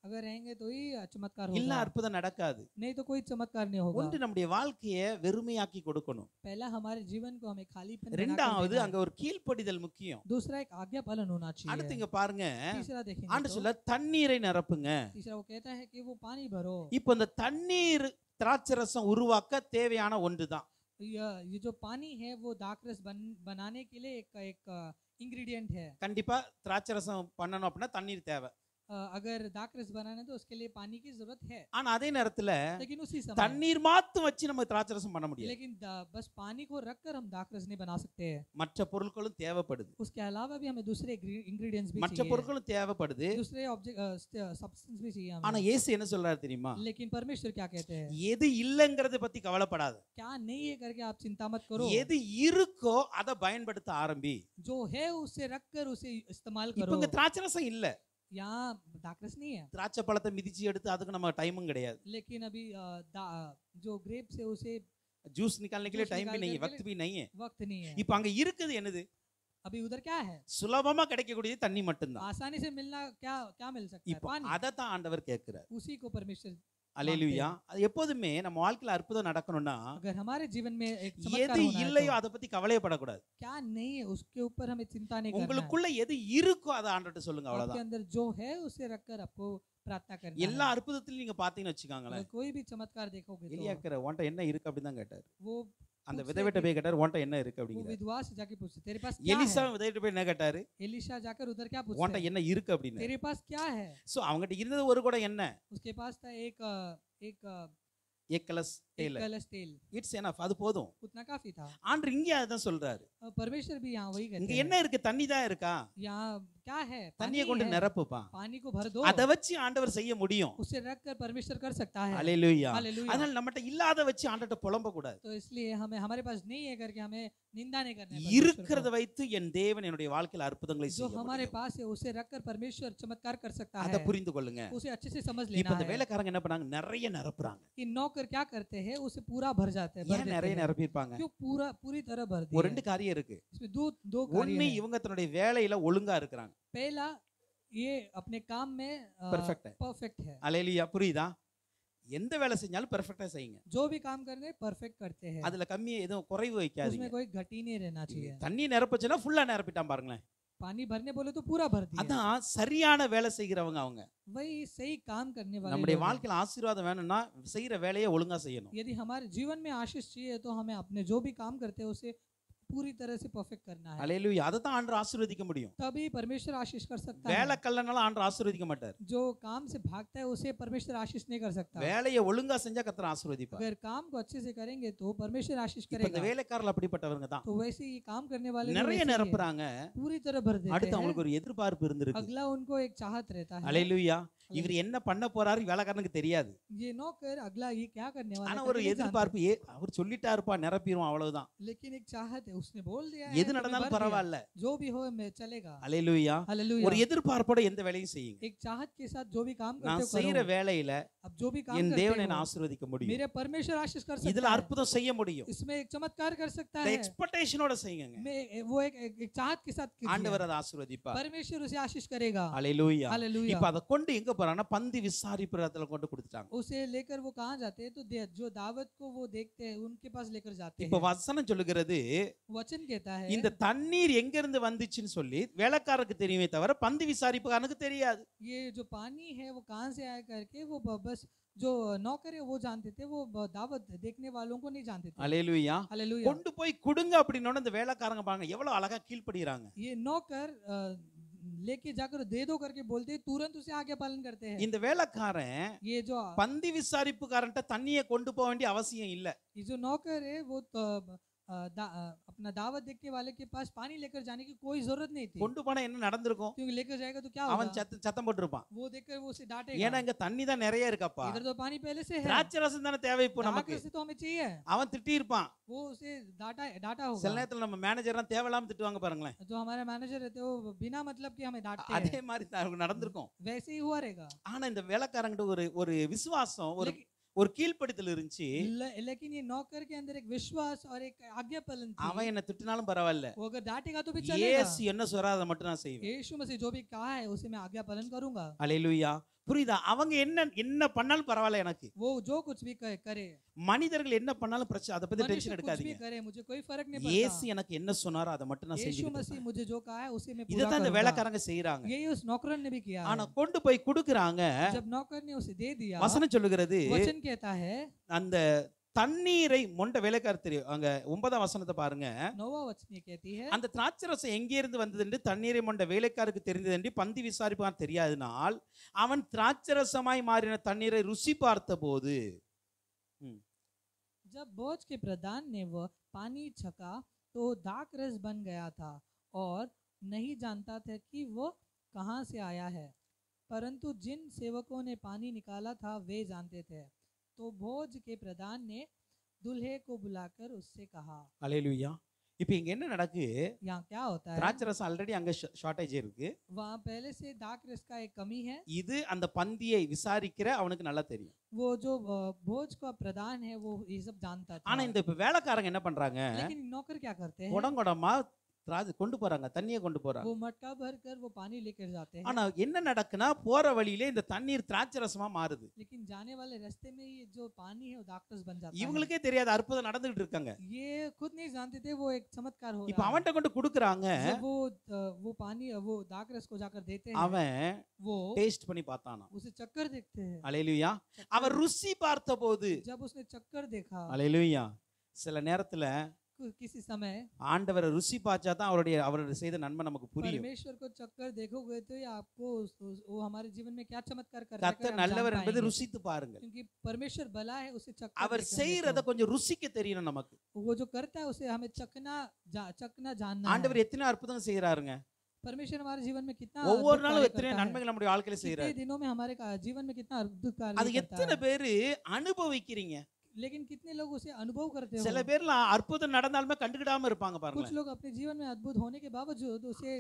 अगर रहेंगे तो ही चमत्कार இல்ல होगा, அற்புதம் நடக்காது. नहीं तो कोई चमत्कार नहीं होगा। ஒன்று நம்முடைய வாழ்க்கையை வெறுமையாக்கி கொடுக்கணும். पहला हमारे जीवन को हमें खालीपन बनाकर ரெண்டாவது देना है। அங்க ஒரு கீழ்ப்படிதல் முக்கியம். दूसरा एक आज्ञा पालन होना அடுத்து चाहिए। இங்க பாருங்க, तीसरा देखेंगे ஆண்டு तो, சொல்ல தண்ணீரை நிரப்புங்க. तीसरा वो कहता है कि वो पानी भरो। இப்போ இந்த தண்ணீர் திராட்சை ரசம் உருவாக்க தேவையான ஒன்றுதான். ये जो पानी है वो दाकरस बनाने के लिए एक इंग्रेडिएंट है। கண்டிப்பா திராட்சை ரசம் பண்ணணும் அப்படின்னா தண்ணீர் தேவை. अगर दाखरस बनाना है तो उसके लिए पानी की जरूरत है, ஆனா அதே நேரத்துல लेकिन उसी समय தண்ணீர் மாத்து வச்சு நம்ம திராட்சரசம் பண்ண முடியாது. लेकिन बस पानी को रखकर हम दाखरस नहीं बना सकते हैं। மற்ற பொருட்களும் தேவைப்படுது, उसके अलावा भी हमें दूसरे इंग्रेडिएंट्स भी மற்ற चाहिए, பொருட்களும் தேவைப்படுது. दूसरे ऑब्जेक्ट सब्सटेंस भी चाहिए ஆனா हमें। இயேசு என்ன சொல்றாரு தெரியுமா? लेकिन परमेश्वर क्या कहते हैं, எது இல்லைங்கிறத பத்தி கவலைப்படாத, क्या नहीं है करके आप चिंता मत करो, எது இருக்கோ அதை பயன்படுத்த ஆரம்பி. जो है उसे रखकर उसे इस्तेमाल இப்ப करो। இங்க திராட்சரசம் இல்ல, यहाँ दाखरस नहीं है, திராட்சை பழத்தை மிதிச்சு எடுத்து அதுக்கு நம்ம டைமும் கிடையாது, लेकिन अभी जो ग्रेप्स है उसे ஜூஸ் निकालने के लिए जूस टाइम भी नहीं है, निकालने के वक्त भी नहीं है. वक्त नहीं है। இப்ப அங்க இருக்குது என்னது? अभी उधर क्या है, சுலபமா கிடைக்கக்கூடியது தண்ணி மட்டும்தான். आसानी से मिलना क्या क्या मिल सकता है, இப்போ पानी। அதை தான் ஆண்டவர் கேட்கிறார். उसी को परमेश्वर, அல்லேலூயா. அது எப்போதுமே நம்ம வாழ்க்கையில அற்புதம் நடக்கணும்னா अगर हमारे जीवन में एक चमत्कार எது होना है இல்லையோ तो அதை பத்தி கவலையப்படக்கூடாது. क्या नहीं है उसके ऊपर हमें चिंता नहीं करना है। உங்களுக்குள்ள எது இருக்கோ அதை ஆண்டவர்ட்ட சொல்லுங்க, आपके அவ்வளவுதான். अंदर जो है उसे रखकर आपको प्रार्थना करना எல்லா है। அற்புதத்திலும் நீங்க பாத்தீங்கன்னு வச்சுக்காங்களேன், अगर कोई भी चमत्कार देखोगे तो எலியாக்கிற உன்ட்ட என்ன இருக்கு அப்படின்னு தான் கேட்டார். वो அந்த पूछते விதவைட்ட कि- போய் கேட்டார், உன்ட்ட என்ன இருக்கு वो அப்படிங்கிறார். विधवा से जाके पूछते तेरे पास क्या எலிசா है, விதவைட்ட போய் என்ன கேட்டாரு? एलिशा जाकर उधर क्या உன்ட்ட पूछते என்ன இருக்கு அப்படின்னு. तेरे पास क्या है, சோ அவங்ககிட்ட இருந்தது ஒரு கூட என்ன, उसके पास था एक ஏக்கலஸ் एक டேல. कलश तेल, இட்ஸ் எனஃப், அது போதும். उतना काफी था। ஆண்டவர் இங்கே அதான் சொல்றாரு. परमेश्वर भी यहाँ वही இங்க कहते என்ன हैं, இருக்கு? தண்ணி தான் இருக்கா? यहाँ क्या है, தண்ணியை पानी கொண்டு है, நிரப்புப்பா. पानी को भर दो, அதை வச்சு ஆண்டவர் செய்ய முடியும். उसे रखकर परमेश्वर कर सकता है। அல்லேலூயா. हालेलुया। அதனால நம்மகிட்ட இல்லாத வச்சு ஆண்டவர்ட்ட புலம்ப கூடாது. तो इसलिए हमें हमारे पास नहीं है करके हमें निंदा नहीं करना है। இருக்கிறத परमेश्वर வைத்து என் தேவன் என்னுடைய வாழ்க்கையில அற்புதங்களை को, जो செய்ய हमारे முடியும். पास है उसे रखकर परमेश्वर चमत्कार कर सकता அதை है, புரிந்து கொள்ளுங்க. उसे अच्छे से समझ இப்ப लेना இந்த है। வேலைக்காரங்க என்ன பண்ணாங்க? நிறைய நிரப்புறாங்க. कि नौकर क्या करते हैं, उसे पूरा भर जाते हैं, भर ஏன் देते நிறைய हैं। நிரப்பியிருப்பாங்க? क्यों पूरी तरह भर ஒரு दिए ரெண்டு हैं? காரியம் இருக்கு. इसमें दो कार्य ஒண்ணு, हैं। இவங்க தன்னுடைய வேலையில ஒழுங்கா இருக்கிறாங்க, पहला ये अपने काम में பெர்ஃபெக்ட். परफेक्ट है, அல்லேலூயா. புரியுதா? எந்த வேலை செஞ்சாலும் பெர்ஃபெக்ட்டா செய்யுங்க. जो भी काम करने परफेक्ट करते हैं, அதுல கம்மியா எதுவும் குறைவு வைக்காதீங்க. उसमें कोई घटी नहीं रहना चाहिए। தண்ணி நிரப்புச்சுன்னா ஃபுல்லா நிரப்பிட்டான் பாருங்களேன். पानी भरने बोले तो पूरा भर दिया, அதான் சரியான வேலை செய்கிறவங்க அவங்க. वही सही काम करने वाले நம்முடைய लोग हैं। வாழ்க்கையில ஆசீர்வாதம் வேணும்னா செய்யற வேலையை ஒழுங்கா செய்யணும். यदि हमारे जीवन में आशीष चाहिए तो हमें अपने जो भी काम करते हैं उसे पूरी तरह से परफेक्ट करना है, அல்லேலூயா. அதை தான் ஆண்டவர் ஆசீர்வதிக்க முடியும். तभी परमेश्वर आशीष कर सकता है। வேலை கல்லனால ஆண்டவர் ஆசீர்வதிக்க மாட்டார். जो काम से भागता है उसे परमेश्वर आशीष नहीं कर सकता। வேலையை ஒழுங்கா செஞ்சா கர்த்தர் ஆசீர்வதிப்பார். अगर काम को अच्छे से करेंगे तो परमेश्वर आशीष இப்ப இந்த करेगा। வேலைக்காரர்கள் அப்படிப்பட்டவங்க தான். तो वैसे ही काम करने वाले लोग நிறைய वैसे ही हैं, நிரப்புறாங்க. पूरी तरह भर देते அடுத்து हैं। அவங்களுக்கு ஒரு எதிர்பார்ப்பு இருந்திருக்கு. अगला उनको एक चाहत रहता है। அல்லேலூயா. இவர் என்ன பண்ண போறாரு வேலைக்காரனுக்கு தெரியாது. ये नौकर अगला ये क्या करने वाला ஆனா है ஒரு करके नहीं जानते। எதிர்பார்ப்பு, அவர் சொல்லிட்டாருப்பா நிரப்பிடுவோம், அவ்வளவுதான். लेकिन एक चाहत है, उसने बोल दिया है எது तो मैं நடந்தாலும் भर दिया। பரவாயில்ல. जो भी हो मैं चलेगा। அல்லேலூயா. हालेलुया। ஒரு எதிர்பார்ப்போட எந்த வேலையும் செய்யுங்க. एक चाहत के साथ जो भी काम நான் करते हो செய்யற करो। வேலையில अब जो भी काम என் करते தேவனை நான் हो ஆசீர்வதிக்க முடியும். मेरे परमेश्वर आशीष कर இதுல सकता है, அற்புதம் செய்ய முடியும். इसमें एक चमत्कार कर सकता இந்த है। எக்ஸ்பெக்டேஷனோட செய்யுங்க. मैं वो एक चाहत के साथ कीजिए। ஆண்டவர் அதை ஆசீர்வதிப்பார். परमेश्वर उसे आशीष करेगा। அல்லேலூயா. हालेलुया। இப்ப அதை கொண்டு எங்க போறாங்கன்னா பந்தி விசாரிப்பு இடத்துல கொண்டு கொடுத்துட்டாங்க. उसे लेकर वो कहाँ जाते हैं तो जो दावत को वो देखते हैं उनके पास लेकर जाते இப்ப हैं। வசனம் சொல்லுகிறது वचन कहता है இந்த தண்ணீர் எங்க இருந்து வந்துச்சுன்னு சொல்லி வேலைக்காரருக்கு தெரியுமே தவிர பந்தி விசாரிப்புக்காரனுக்கு தெரியாது. ये जो पानी है वो कहाँ से आया करके वो बस जो नौकर है वो जानते थे, वो दावत देखने वालों को नहीं जानते थे। அல்லேலூயா. हालेलुया। கொண்டு போய் கொடுங்க அப்படின்னோட இந்த வேலைக்காரங்க பாருங்க எவ்வளவு அழகா கீழ்ப்படிறாங்க. ये नौकर लेके जाकर दे दो करके बोलते हैं, तुरंत उसे आज्ञा पालन करते हैं। இந்த வேலைக்காரன் ये जो பந்தி விசாரிப்புக்காரன்ட்ட தண்ணியை கொண்டு போக வேண்டிய அவசியம் இல்ல. ये जो नौकर है वो अपना दावत देखने वाले के पास पानी लेकर जाने की कोई जरूरत नहीं थी, கொண்டு போனா என்ன நடந்திருக்கும்? क्योंकि लेकर जाएगा तो क्या அவன் होगा, சத்தம் போட்டுருப்பான். वो देखकर वो उसे ஏன்னா डांटेगा। இங்க தண்ணி தான் நிறைய இருக்கப்பா, इधर तो पानी पहले से है, திராட்சை ரசம் தானே தேவை இப்போ நமக்கு. दाखरस से तो हमें चाहिए। அவன் திட்டி இருப்பான். वो उसे डांटा சில होगा। நேரத்துல நம்ம மேனேஜர்லாம் தேவையில்லாம திட்டுவாங்க பாருங்களேன். जो हमारे मैनेजर रहते हैं वो बिना मतलब कि हमें डांटते அதே हैं, மாதிரி தான் அவங்களுக்கு நடந்திருக்கும். वैसे ही हुआ रहेगा। ஆனா இந்த வேலைக்காரங்கிட்ட ஒரு விசுவாசம், ஒரு लेकिन ஒரு கீழ்ப்படிதல் இருந்துச்சு. लेकिन ये नौकर के अंदर एक विश्वास और एक आज्ञा पालन थी। அவன் என்ன திட்டினாலும் பரவாயில்ல, वो अगर डांटेगा तो भी चलेगा। இயேசு என்ன சொல்றாரு அதை மட்டும் நான் செய்வேன். यीशु मसीह जो भी कहा है उसे मैं आज्ञा पालन करूंगा। அல்லேலூயா. புரியுதா? அவங்க என்ன பண்ணாலும் பரவாயில்ல எனக்கு. वो जो कुछ भी करे, மனிதர்கள் என்ன பண்ணாலும் பிரச்சனை, அதை பத்தி मनुष्य டென்ஷன் कुछ भी எடுக்காதீங்க. करे, मुझे कोई फर्क नहीं இயேசு पड़ता। எனக்கு என்ன சொன்னாரோ அதை மட்டும் நான் यीशु செஞ்சுக்கிட்டு मसीह இருப்பேன். मुझे जो कहा है उसे मैं पूरा இதுதான் இந்த करूंगा। வேலைக்காரங்க செய்யறாங்க. यही उस नौकर ने भी किया ஆனா है। கொண்டு போய் கொடுக்கறாங்க. जब नौकर ने उसे दे दिया, வசனம் சொல்லுகிறது वचन कहता है அந்த தண்ணீரை மொண்ட வேலைக்காரர் தெரியும். அங்க 9ஆம் வசனத்தை பாருங்க. 9वां वचन ये कहती है, அந்த திராட்சரசம் எங்கே இருந்து வந்தது என்று தண்ணீரை மொண்ட வேலைக்காருக்கு தெரிந்தது என்று பந்தி விசாரிப்பான் தெரியாதனால் அவன் திராட்சரசமாய் மாறின தண்ணீரை ருசி பார்த்தபோது जब बोझ के प्रधान ने वह पानी छका तो दाख रस बन गया था और नहीं जानता था कि वो कहाँ से आया है, परंतु जिन सेवकों ने पानी निकाला था वे जानते थे। तो भोज के प्रधान ने दूल्हे को बुलाकर उससे कहा। அல்லேலூயா. இப்போ இங்க என்ன நடக்கு? यहाँ क्या होता है, திராட்சரசம் ஆல்ரெடி அங்க ஷார்ட்டேஜ் இருக்கு. वहाँ पहले से दाख रस का एक कमी है। இது அந்த பந்தியை விசாரிக்கிற அவனுக்கு நல்லா தெரியும். वो जो भोज का प्रधान है वो ये सब जानता था। ஆனா இந்த இப்ப வேலைக்காரங்க என்ன பண்றாங்க? लेकिन नौकर क्या करते हैं, குடங்குடமா கொண்டு போறாங்க, தண்ணியை கொண்டு போறாங்க. वो मटका भर कर वो पानी लेकर जाते हैं। ஆனா என்ன நடக்குன்னா போற வழியிலே இந்த தண்ணீர் திராட்சரசமா மாறுது. लेकिन जाने वाले रास्ते में ये जो पानी है वो दाखरस बन जाता है। இவங்களுக்கே தெரியாத அற்புதம் நடந்துகிட்டு இருக்காங்க. ये खुद नहीं जानते थे वो एक चमत्कार हो இப்ப रहा है। அவன்கிட்ட கொண்டு குடுக்குறாங்க. जब वो पानी वो दाखरस को जाकर देते हैं, அவன் वो டேஸ்ட் பண்ணி பார்த்தானா. उसे चक्कर देखते हैं। அல்லேலூயா. அவன் ருசி பார்த்தபோது, जब उसने चक्कर देखा, அல்லேலூயா, சில நேரத்துல किसी समय ஆண்டவரை ருசி பார்த்தா தான் அவருடைய செய்த நன்மை நமக்கு புரியும். परमेश्वर को चक्कर देखोगे तो ये आपको वो हमारे जीवन में क्या चमत्कार कर रहा है கர்த்தர் நல்லவர் என்பதை ருசித்து பாருங்க. क्योंकि परमेश्वर भला है, उसे चक्कर அவர் देखने செய்யறத கொஞ்சம் ருசிக்க தெரியணும் நமக்கு. को। वो जो करता है उसे हमें चखना जानना है। ஆண்டவர் எத்தனை அற்புதம் செய்யறாருங்க. परमेश्वर हमारे जीवन में कितना ஒவ்வொரு अद्भुत நாளும் कार्य எத்தனை करता है। நன்மைகள் நம்முடைய வாழ்க்கையில कितने செய்யறாரு. दिनों में हमारे जीवन में कितना अद्भुत कार्य அது करता எத்தனை है। பேரு அனுபவிக்கிறீங்க. लेकिन कितने लोग उसे अनुभव करते சில हो। பேர்லாம் அற்புதம் நடந்தாலுமே கண்டுக்கிடாம இருப்பாங்க कुछ பாருங்க. लोग अपने जीवन में अद्भुत होने के बावजूद उसे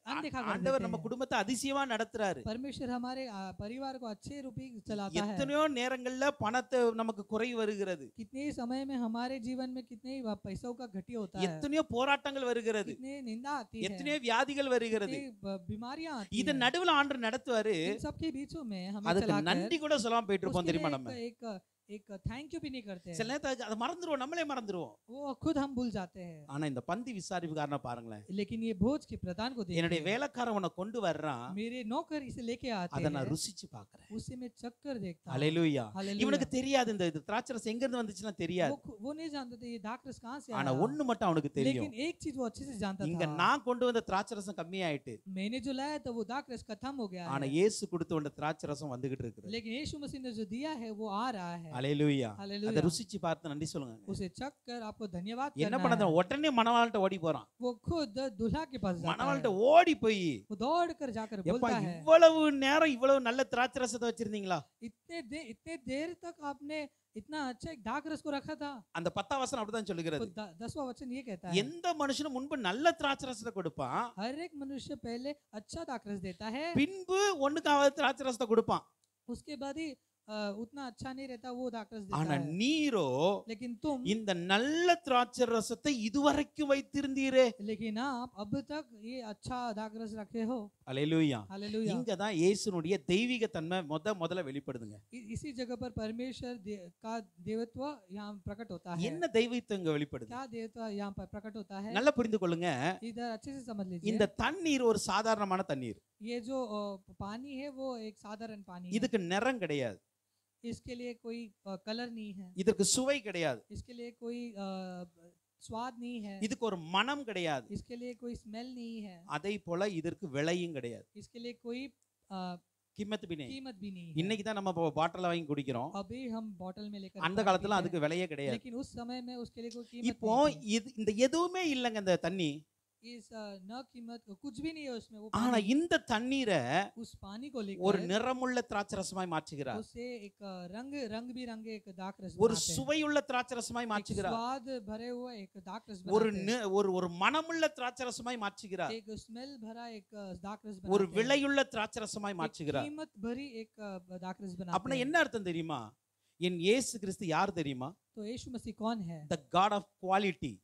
अनदेखा कर ஆண்டவர் देते நம்ம हैं। குடும்பத்தை அதிசயமா நடத்துறாரு. परमेश्वर हमारे परिवार को अच्छे रूपी चलाता है। எத்தனையோ நேரங்கள்ல பணத்தை நமக்கு குறை வருகிறது. कितने ही समय में हमारे जीवन में कितने ही पैसों का घटी होता है, எத்தனையோ போராட்டங்கள் வருகிறது. कितने निंदा आती है, எத்தனையோ வியாதிகள் வருகிறது. कितनी बीमारियां आती இத है। நடுவுல ஆண்டவர் நடத்துவாரு. इन सब के बीचों में हमें அதுக்கு चलाकर நன்றி கூட சொல்லாம போயிட்டு இருப்போம் उसके தெரியுமா लिए நம்ம. एक थैंक यू भी नहीं करते சில हैं। நேரத்துல அதை மறந்துருவோம், நம்மளே மறந்துருவோம். वो खुद हम भूल जाते हैं। ஆனா இந்த பந்தி விசாரிப்புக்காரனை பாருங்களேன். लेकिन ये भोज के प्रधान को என்னுடைய देखिए, வேலைக்காரன் உன்னை கொண்டு வர்றான், मेरे नौकर इसे लेके आते அதை நான் हैं, ருசிச்சு பார்க்கறேன். उसे मैं चक्कर देखता हूं। அல்லேலூயா. हालेलुया। இவனுக்கு தெரியாது இந்த திராட்சரசம் எங்க இருந்து வந்துச்சுன்னா தெரியாது. वो नहीं जानते थे ये दाखरस कहाँ से ஆனா आया, ஒண்ணு மட்டும் அவனுக்கு தெரியும். लेकिन एक चीज वो अच्छे से जानता இங்க था, நான் கொண்டு வந்த திராட்சரசம் கம்மியாயிட்டு, मैंने जो लाया था वो दाखरस खत्म हो गया ஆனா है, இயேசு கொடுத்து வந்த திராட்சரசம் வந்துகிட்டு இருக்குது. लेकिन यीशु मसीह ने जो दिया है वो आ रहा है। அல்லேலூயா. அதை हालेलुया। ருசிச்சு பார்த்து நன்றி சொல்லுங்க. उसे चख कर आपको धन्यवाद என்ன करना பண்ணது? है। உடனே மணவாள்கிட்ட ஓடி போறான். वो खुद दूल्हा के पास जाता மணவாள்கிட்ட है, ஓடி போய், वो दौड़ कर जाकर எப்பா बोलता है, இவ்வளவு நேரம் இவ்வளவு நல்ல திராட்சரசத்தை வச்சிருந்தீங்களா? इतने देर तक आपने इतना अच्छा एक दाखरस को रखा था। அந்த 10ஆம் வசனம் அப்படிதான் तो சொல்லுகிறது. 10वां वचन ये कहता है, எந்த மனுஷனும் முன்பு நல்ல திராட்சரசத்தை கொடுப்பான், हर एक मनुष्य पहले अच्छा दाखरस देता है, பின்பு ஒண்ணுக்காவது திராட்சரசத்தை கொடுப்பான். उसके बाद ही उतना अच्छा नहीं रहता वो दाखरस ஆனா देता है। நீரோ लेकिन तुम இந்த நல்ல திராட்சரசத்தை இதுவரைக்கும் வைத்திருந்தீரே. लेकिन आप अब तक ये अच्छा दाखरस रखे हो। அல்லேலூயா. हालेलुया। இங்க தான் இயேசுனுடைய தெய்வீக தன்மை முதல்ல வெளிப்படுதுங்க. इसी जगह पर परमेश्वर का देवत्व यहाँ प्रकट होता है। என்ன தெய்வீகத்தை இங்க வெளிப்படுது? क्या देवत्व यहाँ पर प्रकट होता है, நல்லா புரிந்து கொள்ளுங்க. इधर अच्छे से समझ लीजिए। இந்த தண்ணீர் ஒரு சாதாரணமான தண்ணீர். ये जो पानी है वो एक साधारण पानी है, இதுக்கு நிறம் கிடையாது, इसके लिए कोई कलर नहीं है, இதற்கு சுவை கிடையாது, इसके लिए कोई स्वाद नहीं है, இதுக்கு ஒரு மனம் கிடையாது, इसके लिए कोई स्मेल नहीं है, அதே போல இதற்கு விலையும் கிடையாது. इसके लिए कोई கிம்மத் பினே. कीमत भी नहीं है। இன்னைக்கு தான் நம்ம பாட்டில வாங்கி குடிக்கிறோம். अभी हम बोतल में लेकर அந்த पानी காலத்துல पीते அதுக்கு விலையே हैं, கிடையாது. लेकिन उस समय में उसके लिए कोई कीमत இப்போ नहीं थी। இந்த எதுவுமே இல்லைங்க இந்த தண்ணி. इस न कीमत कुछ भी नहीं है उसमें, वो ஆனா पानी, இந்த தண்ணீரை उस पानी को ஒரு लेकर நிறமுள்ள திராட்சரசமாய் மாற்றுகிறார். उसे एक रंग बिरंगे एक दाखरस ஒரு बनाते हैं, சுவையுள்ள திராட்சரசமாய் एक மாற்றுகிறார். स्वाद भरे हुए एक दाखरस ஒரு बनाते हैं, ஒரு மனமுள்ள திராட்சரசமாய் மாற்றுகிறார். एक स्मेल भरा एक दाखरस ஒரு बनाते हैं, விலையுள்ள திராட்சரசமாய் एक மாற்றுகிறார். कीमत भरी एक दाखरस அப்படின்னா बनाते हैं। என்ன அர்த்தம் தெரியுமா? என் இயேசு கிறிஸ்து யார் தெரியுமா? तो यीशु मसीह कौन है? த காட் ஆஃப் குவாலிட்டி,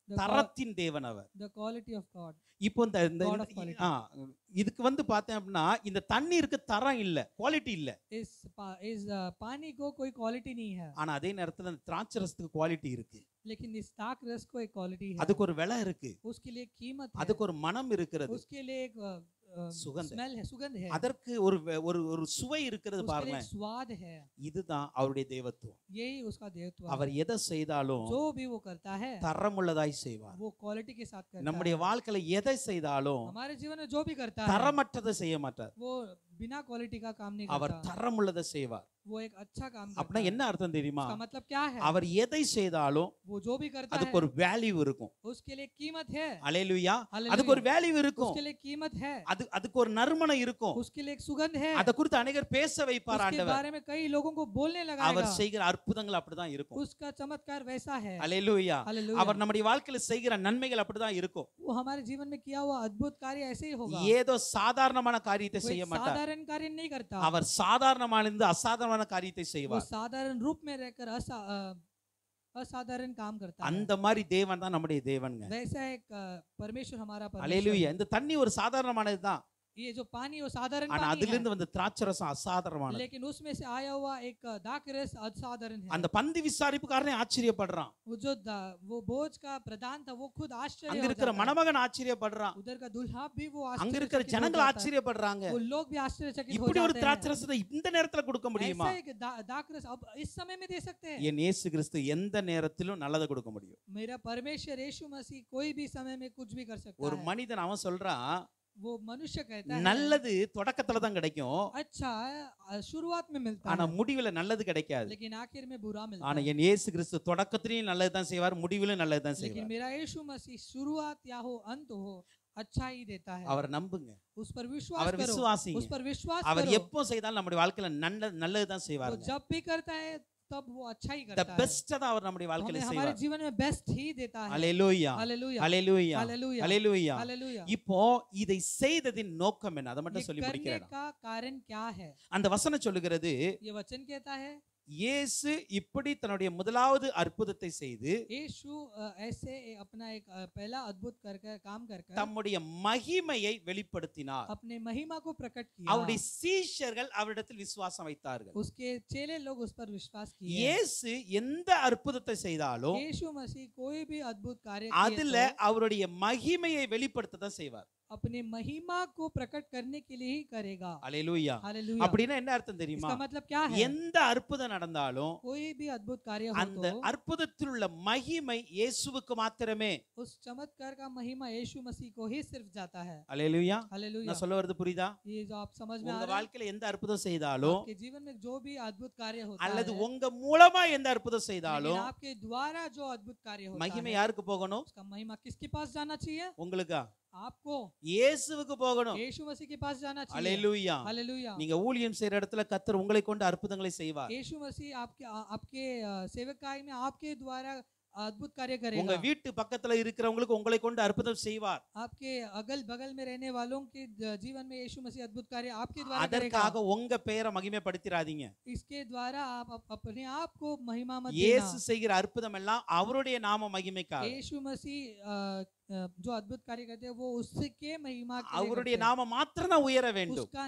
The தரத்தின் தேவன் அவர். the quality of God. இப்போ God of quality. இதுக்கு பார்த்தேன் அப்படின்னா இந்த தண்ணீருக்கு தரம் இல்ல, குவாலிட்டி இல்ல. इस पानी को कोई क्वालिटी नहीं है, ஆனா அதே நேரத்துல அந்த திராட்சரசத்துக்கு குவாலிட்டி இருக்கு. लेकिन इस दाखरस को एक क्वालिटी है, அதுக்கு ஒரு விலை இருக்கு, उसके लिए कीमत है, அதுக்கு ஒரு மனம் இருக்கிறது. उसके लिए एक சுகந்த. स्मेल है, सुगंध है, அதற்கு ஒரு ஒரு ஒரு சுவை இருக்கிறது उसके लिए பாருங்களேன். एक स्वाद है। இதுதான் அவருடைய தேவத்துவம். यही उसका देवत्व அவர் है। எதை செய்தாலும் जो भी वो करता है தரமுள்ளதாய் செய்வார். वो क्वालिटी के साथ करता நம்முடைய है। வாழ்க்கையில எதை செய்தாலும் हमारे जीवन में जो भी करता है தரமற்றதை செய்ய மாட்டார். वो बिना क्वालिटी का काम नहीं அவர் करता, தரமுள்ளதை செய்வார். वो एक अच्छा काम करता அப்படின்னா है। என்ன அர்த்தம் தெரியுமா? उसका मतलब क्या है? அவர் எதை செய்தாலும் वो जो भी करता है அதுக்கு ஒரு வேல்யூ இருக்கும். उसके लिए कीमत है, அல்லேலூயா. हालेलुया। அதுக்கு ஒரு வேல்யூ இருக்கும். उसके लिए कीमत है, அதுக்கு ஒரு நறுமணம் இருக்கும். उसके लिए एक सुगंध है, அத குறித்து अनेகர் பேச வைப்பார் उसके ஆண்டவர். बारे में कई लोगों को बोलने அவர் लगाएगा। செய்கிற அற்புதங்கள் அப்படிதான் இருக்கும். उसका चमत्कार वैसा है, அல்லேலூயா. हालेलुया। அவர் நம்முடைய வாழ்க்கையில செய்கிற நன்மைகள் அப்படிதான் இருக்கும். वो हमारे जीवन में किया हुआ अद्भुत कार्य ऐसे ही होगा। ஏதோ சாதாரணமான காரியத்தை वो செய்ய एक மாட்டார். साधारण कार्य नहीं करता, அவர் சாதாரணமானது அசாதாரணமான காரியத்தை वो செய்வார். साधारण रूप में रहकर असाधारण काम करता है। அந்த மாதிரி தேவன் தான் நம்முடைய தேவன்ங்க. वैसा एक परमेश्वर हमारा परमेश्वर அல்லேலூயா. है। இந்த தண்ணி ஒரு சாதாரணமானது தான். ये जो पानी वो साधारण ஆனா पानी அதிலிருந்து है, வந்த திராட்சரசம் அசாதாரணமானது. लेकिन उसमें से आया हुआ एक दाखरस असाधारण है। அந்த பந்தி விசாரிப்புக்காரனே ஆச்சரியப்படுறான். वो जो वो बोझ का प्रधान था वो खुद आश्चर्य அங்க हो இருக்கிற जाता है। மணமகன் ஆச்சரியப்படுறான். उधर का दुल्हा भी वो அங்க இருக்கிற आश्चर्यचकित हो ஜனங்கள் जाता है। ஆச்சரியப்படுறாங்க. वो लोग भी आश्चर्यचकित हो இப்படி ஒரு जाते हैं। திராட்சரசத்தை இந்த நேரத்துல கொடுக்க முடியுமா? ऐसा एक दाखरस अब इस समय में दे सकते हैं। என் இயேசு கிறிஸ்து எந்த நேரத்திலும் நல்லதை கொடுக்க முடியும். मेरा परमेश्वर यीशु मसीह कोई भी समय में कुछ भी कर सकता ஒரு है। மனிதன் அவன் சொல்றான், वो मनुष्य कहता है நல்லது தொடக்கத்துல தான் கிடைக்கும், अच्छा शुरुआत में मिलता ஆனா है, முடிவுல நல்லது கிடைக்காது. लेकिन आखिर में बुरा मिलता ஆனா है। என் இயேசு கிறிஸ்து தொடக்கத்திலயும் நல்லது தான் செய்வார், முடிவிலும் நல்லது தான் लेकिन செய்வார். मेरा यीशु मसीह शुरुआत या हो अंत हो अच्छा ही देता है। அவரை நம்புங்க, उस पर विश्वास அவர் करो, விசுவாசிங்க. उस पर विश्वास அவர் करो। எப்போ செய்தாலும் நம்முடைய வாழ்க்கையில நல்லது தான் वो செய்வாருங்க. जब भी करता है तब वो अच्छा ही த करता है। பெஸ்ட் தான் அவர் நம்முடைய வாழ்க்கையில हमें हमारे செய்வார். जीवन में बेस्ट ही देता है। அல்லேலூயா. हालेलुया, அல்லேலூயா. हालेलुया, அல்லேலூயா. हालेलुया। இப்போ இதை செய்ததின் நோக்கம் என்ன? அதை ये மட்டும் சொல்லி करने முடிக்கிறேன். का कारण क्या है? அந்த வசனம் சொல்லுகிறது, ये वचन कहता है இயேசு இப்படி தன்னுடைய முதலாவது அற்புதத்தை செய்து यीशु ऐसे अपना एक पहला अद्भुत कर काम कर தம்முடைய மகிமையை வெளிப்படுத்தினார். अपने महिमा को प्रकट किया। அவருடைய சீஷர்கள் அவரிடத்தில் விசுவாசம் வைத்தார்கள். उसके चेले लोग उस पर विश्वास किए। இயேசு எந்த அற்புதத்தை செய்தாலும் यीशु मसीह कोई भी अद्भुत कार्य அதுல किए तो அவருடைய மகிமையை வெளிப்படுத்த தான் செய்வார். अपने महिमा को प्रकट करने के लिए ही करेगा। அல்லேலூயா. हालेलुया। அப்படின்னா என்ன அர்த்தம் தெரியுமா? इसका मतलब क्या है? எந்த அற்புதம் நடந்தாலும் कोई भी अद्भुत कार्य हो அந்த तो அற்புதத்தில் உள்ள மகிமை இயேசுவுக்கு மாத்திரமே. उस चमत्कार का महिमा यीशु मसीह को ही सिर्फ जाता है। அல்லேலூயா. हालेलुया। நான் சொல்ல வரது புரியுதா? ये जो आप समझ में आ உங்க रहा है, வாழ்க்கையில எந்த அற்புதம் செய்தாலும் आपके जीवन में जो भी अद्भुत कार्य होता அல்லது है, உங்க மூலமா எந்த அற்புதம் लेकिन செய்தாலும் आपके द्वारा जो अद्भुत कार्य होता மகிமை है யாருக்கு போகணும்? उसका महिमा किसके पास जाना चाहिए? உங்களுக்கா? आपको, இயேசுவுக்கு போகணும். यीशु मसीह के पास जाना चाहिए। அல்லேலூயா. हालेलुया। நீங்க ஊழியம் செய்யற இடத்துல கர்த்தர் உங்களை கொண்டு அற்புதங்களை செய்வார். यीशु मसीह आपके सेवकाई में आपके द्वारा अद्भुत कार्य உங்க करेगा। வீட்டு பக்கத்துல இருக்கிறவங்களுக்கு உங்களை கொண்டு அற்புதம் செய்வார். आपके अगल बगल में रहने वालों के जीवन में यीशु मसीह अद्भुत कार्य आपके द्वारा करेगा। அதற்காக உங்க பெயரை மகிமைப்படுத்திராதீங்க. इसके द्वारा आप अपने आप को महिमा मत இயேசு देना। செய்கிற அற்புதம் எல்லாம் அவருடைய நாம மகிமைக்காக, यीशु मसीह जो अद्भुत कार्य करते हैं वो उसके महिमा के लिए அவருடைய करते हैं। நாம மாத்திரம் தான் உயர வேண்டும். उसका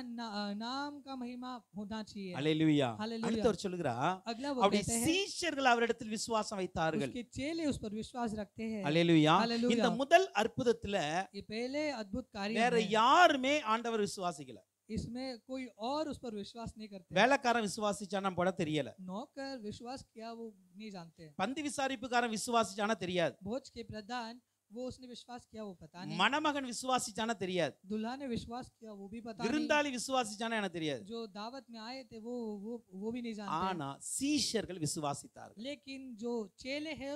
नाम का महिमा होना चाहिए। அல்லேலூயா. हालेलुया। அடுத்தவர் சொல்லுகிறா, अगला वो அவருடைய कहते हैं சீஷர்கள் அவரிடத்தில் விசுவாசம் வைத்தார்கள். उसके चेले उस पर विश्वास रखते हैं। அல்லேலூயா. हालेलुया। இந்த முதல் அற்புதத்துல ये पहले अद्भुत कार्य வேற है। யாருமே ஆண்டவர் விசுவாசிக்கல. इसमें कोई और उस पर विश्वास नहीं करते। வேலைக்காரன் விசுவாசிச்சானா போட தெரியல. नौकर विश्वास किया वो नहीं जानते। பந்தி விசாரிப்புக்காரன் விசுவாசிச்சானா தெரியாது. भोज के प्रधान वो उसने विश्वास किया वो पता नहीं। மணமகன் விசுவாசிச்சானா தெரியாது. दुल्हा ने विश्वास किया वो भी पता नहीं। விருந்தாளி விசுவாசிச்சானா எனக்கு தெரியாது. जो दावत में आए थे वो भी नहीं जानते। ஆனா சீஷர்கள் விசுவாசித்தார்கள். लेकिन जो चेले हैं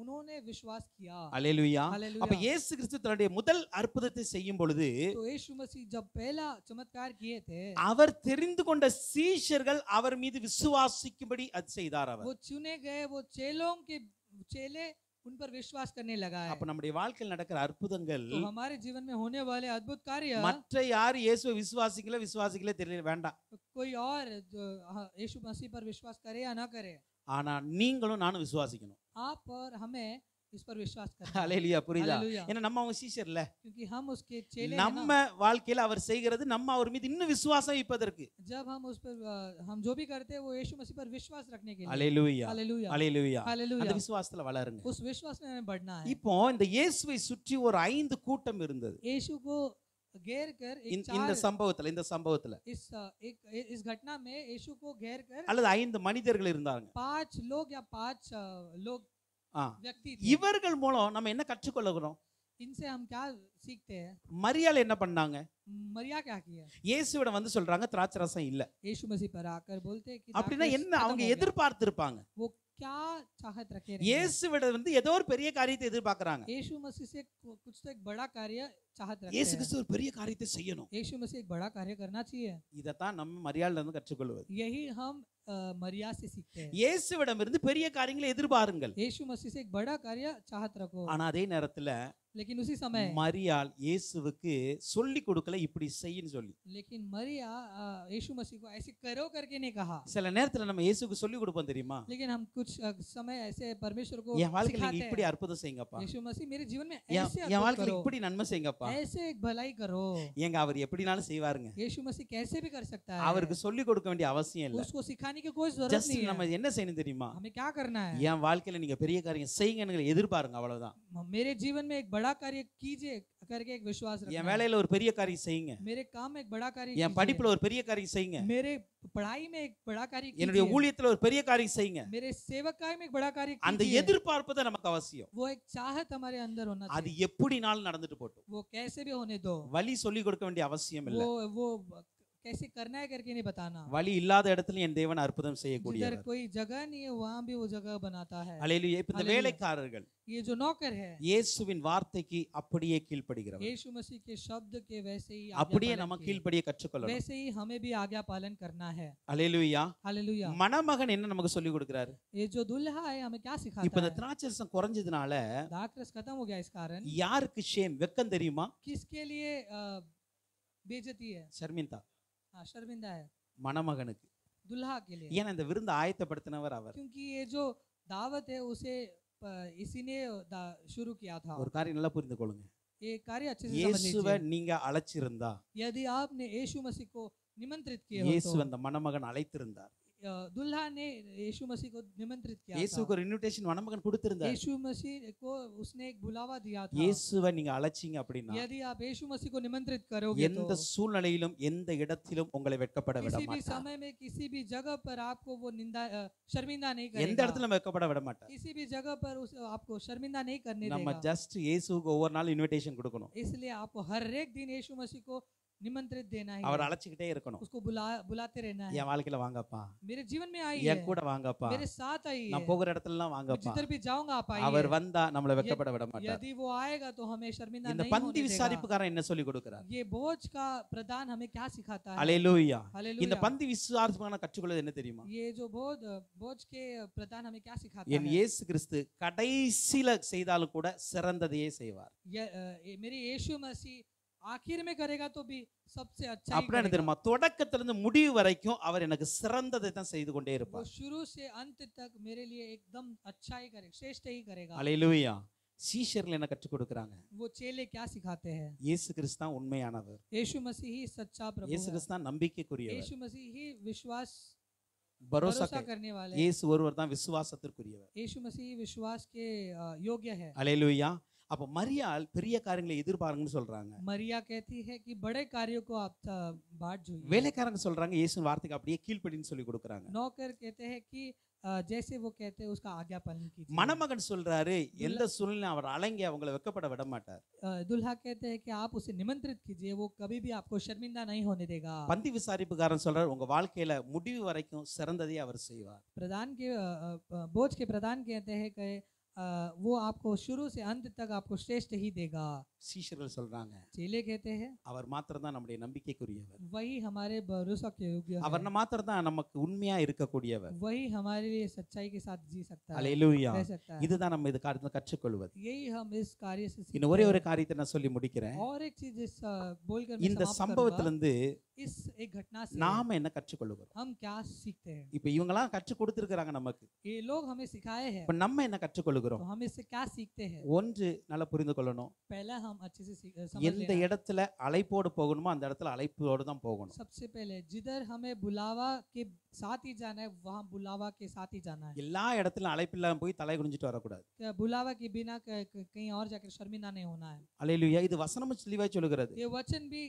उन्होंने विश्वास किया। அல்லேலூயா. हालेलुया। அப்ப இயேசு கிறிஸ்து தன்னுடைய முதல் அற்புதத்தை செய்யும் பொழுது तो यीशु मसीह जब पहला चमत्कार किए थे அவர் தெரிந்து கொண்ட சீஷர்கள் அவர் மீது விசுவாசிக்கும்படி அது செய்தார். அவர் वो चुने गए वो चेले उन पर विश्वास करने लगा है। அப்ப நம்முடைய வாழ்க்கையில் நடக்கிற அற்புதங்கள் तो हमारे जीवन में होने वाले अद्भुत कार्य மற்ற யார் இயேசுவை விசுவாசிக்கல தெரியல வேண்டாம். कोई और जो यीशु मसीह पर विश्वास करे या ना करे, ஆனா நீங்களும் நானும் விசுவாசிக்கணும். आप और हमें इस पर विश्वास करना है। அல்லேலூயா. புரியுதா? हालेलुया। ஏன்னா நம்ம அவங்க சீஷர்ல, क्योंकि हम उसके चेले हैं நம்ம ना। வாழ்க்கையில அவர் செய்கிறது நம்ம அவர் மீது இன்னும் விசுவாசம் வைப்பதற்கு. जब हम उस पर हम जो भी करते हैं वो यीशु मसीह पर विश्वास रखने के लिए। அல்லேலூயா. हालेलुया। அல்லேலூயா. हालेलुया। அந்த விசுவாசத்துல வளருங்க. उस विश्वास में हमें बढ़ना है। இப்போ இந்த இயேசுவை சுற்றி ஒரு 5 கூட்டம் இருந்தது. यीशु को घेर कर एक இந்த சம்பவத்துல इस घटना में यीशु को घेर कर அல்லது 5 மனிதர்கள் இருந்தாங்க. 5 लोग या 5 लोग ஆ, व्यक्ति थे। இவர்கள் மூலம் நம்ம என்ன கற்றுக்கொள்கிறோம்? इनसे हम क्या सीखते हैं? மரியாள் என்ன பண்ணாங்க? मरिया क्या किया? இயேசுவிடம் வந்து சொல்றாங்க திராட்சை ரசம் இல்ல. यीशु मसीह पर आकर बोलते हैं कि அப்படின்னா दाखरस என்ன खत्म அவங்க हो गया। எதிர்பார்த்திருப்பாங்க? वो क्या चाहत रखे रहेंगे? இயேசுவிடம் வந்து ஏதோ ஒரு பெரிய காரியத்தை எதிர்பார்க்கறாங்க. यीशु मसीह से कुछ तो एक बड़ा कार्य चाहत रखते இயேசு हैं। கிறிஸ்து ஒரு பெரிய காரியத்தை செய்யணும். यीशु मसीह एक बड़ा कार्य करना चाहिए। இதத்தான் நம்ம மரியாள்ல இருந்து கற்றுக்கொள்வது. यही हम मरिया से सीखते हैं। இயேசுவிடம் இருந்து பெரிய காரியங்களை எதிர்பாருங்கள். यीशु मसीह से एक बड़ा कार्य चाहत रखो। ஆனா அதே நேரத்துல लेकिन उसी समय மரியாள் இயேசுவுக்கு சொல்லி கொடுக்கல இப்படி செய்யின்னு சொல்லி. लेकिन मरिया यीशु मसीह को ऐसे करो करके नहीं कहा। சில நேரத்துல நம்ம இயேசுவுக்கு சொல்லி கொடுப்போம் தெரியுமா? लेकिन हम कुछ समय ऐसे परमेश्वर को என் வாழ்க்கையில सिखाते நீங்க हैं। இப்படி அற்புதம் செய்யுங்கப்பா. यीशु मसीह मेरे जीवन में என் ऐसे என் अद्भुत வாழ்க்கையில करो, இப்படி நன்மை செய்யுங்கப்பா. ऐसे एक भलाई करो। ஏங்க அவர் எப்படினாலும் செய்வாருங்க. यीशु मसीह कैसे भी कर सकता है। அவருக்கு சொல்லி கொடுக்க வேண்டிய அவசியம் இல்ல. उसको सिखाने की कोई जरूरत ஜஸ்ட் नहीं நம்ம है। என்ன செய்யணும் தெரியுமா? हमें क्या करना है? என் வாழ்க்கையில நீங்க பெரிய காரியம் செய்யுங்கன்னு எதிர்பாருங்க அவ்வளவுதான். मेरे जीवन में एक बड़ा कार्य कीजिए करके एक विश्वास என் रखना है। வேலையில ஒரு பெரிய காரியம் செய்யுங்க. मेरे काम में एक बड़ा कार्य என் कीजिए। படிப்புல ஒரு பெரிய காரியம் செய்யுங்க. मेरे पढ़ाई में एक बड़ा कार्य என்னுடைய कीजिए। ஊழியத்துல ஒரு பெரிய காரியம் செய்யுங்க. मेरे सेवकाई में एक बड़ा कार्य அந்த कीजिए। எதிர்பார்ப்பு தான் நமக்கு அவசியம். वो एक चाहत हमारे अंदर होना அது चाहिए। எப்படினாலும் நடந்துட்டு போட்டும். वो कैसे भी होने दो। வழி சொல்லி கொடுக்க வேண்டிய அவசியம் இல்ல. वो कैसे करना है करके नहीं बताना। வழி இல்லாத இடத்துல என் தேவன் அற்புதம் जिधर செய்யக்கூடியவர். कोई जगह नहीं है वहाँ भी वो जगह बनाता है। அல்லேலூயா. இப்ப இந்த அல்லேலூயா. வேலைக்காரர்கள் ये जो नौकर है இயேசுவின் வார்த்தைக்கு அப்படியே கீழ்ப்படுகிறவர். यीशु मसीह के शब्द के वैसे ही அப்படியே आज्ञा நம்ம पालन किए। கீழ்ப்படிய கற்றுக்கொள்ளணும். वैसे ही हमें भी आज्ञा पालन करना है। அல்லேலூயா. हालेलुया। மணமகன் என்ன நமக்கு சொல்லி கொடுக்கிறாரு? ये जो दुल्हा है हमें क्या இப்ப सिखाता இந்த है? திராட்சரசம் குறைஞ்சதுனால दाखरस खत्म हो गया इस कारण யாருக்கு ஷேம் வெக்கம் தெரியுமா? किसके लिए बेइज्जती है? ஷர்மிந்தா हाँ, शर्मिंदा है மணமகனுக்கு. दुल्हा के लिए। ஏன்னா இந்த விருந்து ஆயத்தப்படுத்தினவர் அவர். क्योंकि ये जो दावत है उसे इसी ने शुरू किया था। ஒரு காரியம் நல்லா புரிந்து கொள்ளுங்க. ये कार्य अच्छे से समझ இயேசுவை लीजिए। நீங்க அழைச்சிருந்தா यदि आपने यीशु मसीह को निमंत्रित किए हो இயேசு तो அந்த மணமகன் அழைத்திருந்தார். दुल्हा ने यीशु मसीह को निमंत्रित किया இயேசுக்கு ஒரு இன்விடேஷன் மணமகன் था। கொடுத்திருந்தார். यीशु मसीह को उसने एक बुलावा दिया था। இயேசுவை நீங்க அழைச்சீங்க அப்படின்னா यदि आप यीशु मसीह को निमंत्रित करोगे எந்த तो சூழ்நிலையிலும் எந்த இடத்திலும் உங்களை வெட்கப்பட விட किसी भी மாட்டார். समय में किसी भी जगह पर आपको वो निंदा शर्मिंदा नहीं எந்த करेगा। இடத்துல வெட்கப்பட விட மாட்டார். किसी भी जगह पर आपको शर्मिंदा नहीं करने நம்ம देगा। ஜஸ்ட் இயேசுவுக்கு ஒவ்வொரு நாள் இன்விடேஷன் கொடுக்கணும். इसलिए आपको हर एक दिन यीशु मसीह को निमंत्रित देना ही அவர் है। அழைச்சிக்கிட்டே இருக்கணும். उसको बुलाते रहना है। என் வாழ்க்கையில வாங்கப்பா, मेरे जीवन में आई என் है, கூட வாங்கப்பா, मेरे साथ आई है, நான் போகிற இடத்துலலாம் मैं வாங்கப்பா. जिधर भी जाऊंगा आप அவர் आइए। வந்தா நம்மள வெட்கப்பட விட மாட்டார். यदि वो आएगा तो हमें शर्मिंदा இந்த नहीं பந்தி होने देगा। விசாரிப்புக்காரன் என்ன சொல்லி கொடுக்கிறார்? ये बोझ का प्रदान हमें क्या सिखाता है? அல்லேலூயா. இந்த हालेलुया। பந்தி விசாரிப்புக்கான கற்றுக்கொள்வது என்ன தெரியுமா? ये जो बोझ के प्रदान हमें क्या सिखाता என் है? இயேசு கிறிஸ்து கடைசில செய்தாலும் கூட சிறந்ததையே செய்வார். मेरे यीशु मसीह आखिर में करेगा तो भी सबसे अच्छा ही அப்படின்னா என்ன करेगा। தெரியுமா? தொடக்கத்துல இருந்து முடிவு வரைக்கும் அவர் எனக்கு சிறந்ததை தான் செய்து கொண்டே वो இருப்பார். शुरू से अंत तक मेरे लिए एकदम अच्छा ही करेगा, श्रेष्ठ ही करेगा। அல்லேலூயா. சீஷர்கள் என்ன கற்றுக் கொடுக்கறாங்க? वो चेले क्या सिखाते हैं? இயேசு கிறிஸ்து தான் உண்மையானவர். यीशु मसीह ही सच्चा प्रभु இயேசு है। கிறிஸ்து தான் நம்பிக்கைக்குரியவர். यीशु मसीह ही विश्वास பரோசா भरोसा करने वाले हैं। இயேசு ஒருவர் தான் விசுவாசத்திற்குரியவர். यीशु मसीह विश्वास के योग्य है। அல்லேலூயா. அப்ப மரியாள் பெரிய காரியங்களை எதிர்பாருங்கன்னு சொல்றாங்க. मरिया कहती है कि बड़े कार्यों को आप बाट जोइए। வேலைக்காரங்க சொல்றாங்க இயேசுவின் வார்த்தைக்கு அப்படியே கீழ்ப்படின்னு சொல்லி கொடுக்கறாங்க. नौकर कहते हैं कि जैसे वो कहते हैं उसका आज्ञा पालन कीजिए। மணமகன் சொல்றாரு எந்த சூழ்நிலையும் அவர் அலங்கி அவங்களை வெட்கப்பட விட மாட்டார். दुल्हा कहते हैं कि आप उसे निमंत्रित कीजिए, वो कभी भी आपको शर्मिंदा नहीं होने देगा। பந்தி விசாரிப்புக்காரன் சொல்றாரு உங்க வாழ்க்கையில முடிவு வரைக்கும் சிறந்ததை அவர் செய்வார். प्रधान के बोझ के प्रधान कहते हैं कि वो आपको शुरू से अंत तक आपको श्रेष्ठ ही देगा। சீஷர்கள் சொல்றாங்க चेले कहते हैं அவர் மாத்திரம் தான் நம்முடைய நம்பிக்கைக்குரியவர். वही हमारे भरोसा के योग्य है। அவர் மாத்திரம் தான் நமக்கு உண்மையா இருக்கக்கூடியவர். वही हमारे लिए सच्चाई के साथ जी सकता है, அல்லேலூயா. रह सकता है। இதுதான் நம்ம இது காரியத்துல கற்றுக்கொள்வது. यही हम इस कार्य से இன்னும் सीखते ஒரே हैं। ஒரு காரியத்தை நான் சொல்லி முடிக்கிறேன். और एक चीज इस बोलकर मैं இந்த समाप्त சம்பவத்துல करूंगा। இருந்து इस एक घटना से நாம என்ன கற்றுக்கொள்கிறோம்? हम क्या सीखते हैं? இப்ப இவங்கெல்லாம் கற்றுக் கொடுத்திருக்கிறாங்க நமக்கு. ये लोग हमें सिखाए हैं, இப்ப நம்ம என்ன तो கற்றுக்கொள்கிறோம்? हम इससे क्या सीखते हैं? ஒன்று நல்லா புரிந்து கொள்ளணும். पहला हम अच्छे से समझ எந்த लेना है। இடத்துல அழைப்போடு போகணுமோ அந்த இடத்துல அழைப்போடு தான் போகணும். सबसे पहले जिधर हमें बुलावा के साथ ही जाना है, वहाँ बुलावा के साथ ही जाना है। எல்லா இடத்துலயும் அழைப்பில்லாம போய் தலை குனிஞ்சிட்டு வரக்கூடாது. क्या बुलावा के बिना कहीं और जाकर शर्मिंदा नहीं होना है। அல்லேலூயா. இது வசனம் தெளிவாய் சொல்லுகிறது. ये वचन भी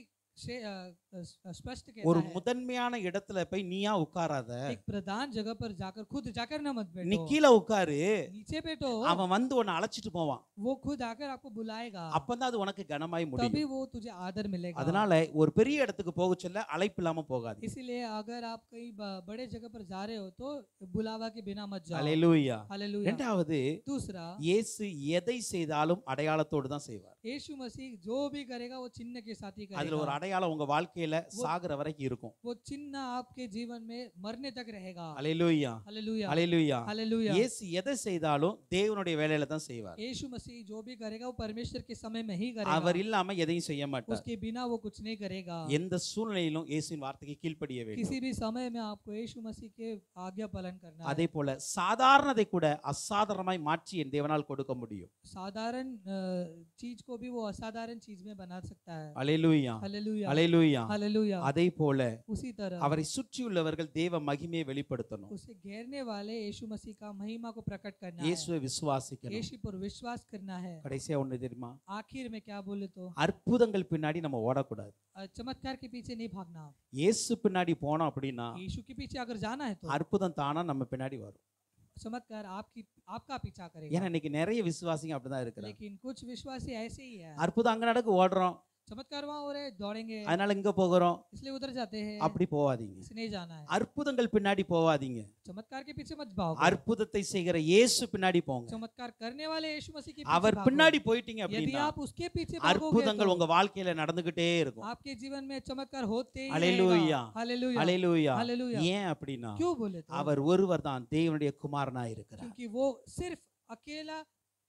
स्पष्ट ஒரு कहता है, முதன்மையான இடத்துல போய் நீயா உட்காராத. एक प्रधान जगह पर जाकर खुद जाकर न मत நீ बैठो, கீழ உட்காரு. नीचे बैठो, அவன் வந்து உன்னை அழைச்சிட்டு போவான். वो खुद आकर आपको बुलाएगा, அப்பதான் அது உனக்கு கனமாய் तभी முடியும். वो तुझे आदर मिलेगा। அதனால ஒரு பெரிய இடத்துக்கு போக சொல்ல அழைப்பு இல்லாம போகாது. इसीलिए अगर आप कहीं बड़े जगह पर जा रहे हो तो बुलावा के बिना मत जाओ। அல்லேலூயா. हालेलुया। இரண்டாவது, दूसरा, இயேசு எதை செய்தாலும் அடையாளத்தோடு தான் செய்வார். यीशु मसीह जो भी करेगा वो चिन्ह के साथ ही அதுல ஒரு करेगा। அடையாளம் உங்க வாழ்க்கையில சாகுற வரைக்கும் இருக்கும். वो चिन्ह आपके जीवन में मरने तक रहेगा। அல்லேலூயா. हालेलुया, அல்லேலூயா. हालेलुया। இயேசு எதை செய்தாலும் தேவனுடைய வேலையில தான் செய்வார். यीशु मसीह जो भी करेगा वो परमेश्वर के समय में ही करेगा, அவர் இல்லாம எதையும் செய்ய மாட்டார். उसके बिना वो कुछ नहीं करेगा। எந்த சூழ்நிலையிலும் இயேசுவின் வார்த்தைக்கு கீழ்ப்படிய வேண்டும். किसी भी समय में आपको यीशु मसीह के आज्ञा पालन करना है। அதே போல சாதாரணதை கூட அசாதாரணமாய் மாற்றி என் தேவனால் கொடுக்க முடியும். साधारण चीज को भी वो असाधारण चीज में बना सकता है। அல்லேலூயா. हालेलुया, அல்லேலூயா. हालेलुया। அதே போல उसी तरह அவரை சுற்றியுள்ளவர்கள் தேவ மகிமையை வெளிப்படுத்தணும். उसे घेरने वाले यीशु मसीह का महिमा को प्रकट करना है, இயேசுவை விசுவாசிக்கணும். यीशु पर विश्वास करना है। கடைசியா ஒண்ணு தெரியுமா? आखिर में क्या बोले तो அற்புதங்கள் பின்னாடி நம்ம ஓடக்கூடாது. चमत्कार के पीछे नहीं भागना। இயேசு பின்னாடி போனோம் அப்படின்னா यीशु के पीछे अगर जाना है तो அற்புதம் தானா நம்ம பின்னாடி வரும். चमत्कार आपका पीछा ஏன்னா करेगा। இன்னைக்கு நிறைய விசுவாசிங்க அப்படிதான் இருக்கிறாங்க. लेकिन कुछ विश्वासी ऐसे ही है, அற்புதம் அங்க நடக்கு ஓடுறோம், चमत्कार वहाँ हो रहे दौड़ेंगे அதனால இங்க போகிறோம், इसलिए उधर जाते हैं, அப்படி போவாதீங்க. ऐसे नहीं जाना है। அற்புதங்கள் பின்னாடி போவாதீங்க. चमत्कार के पीछे मत भागो, அற்புதத்தை செய்கிற இயேசு பின்னாடி போங்க. चमत्कार करने वाले यीशु मसीह के அவர் पीछे பின்னாடி भागो। போயிட்டீங்க यदि அப்படின்னா आप उसके पीछे भागोगे அற்புதங்கள் तो உங்க வாழ்க்கையில நடந்துகிட்டே இருக்கும். आपके जीवन में चमत्कार होते ही हालेलुया, रहेगा। हालेलुया, அல்லேலூயா. हालेलुया। ஏன் அப்படின்னா क्यों बोले तो அவர் ஒருவர் தான் தேவனுடைய குமாரனாய் இருக்கிறார். क्योंकि वो सिर्फ अकेला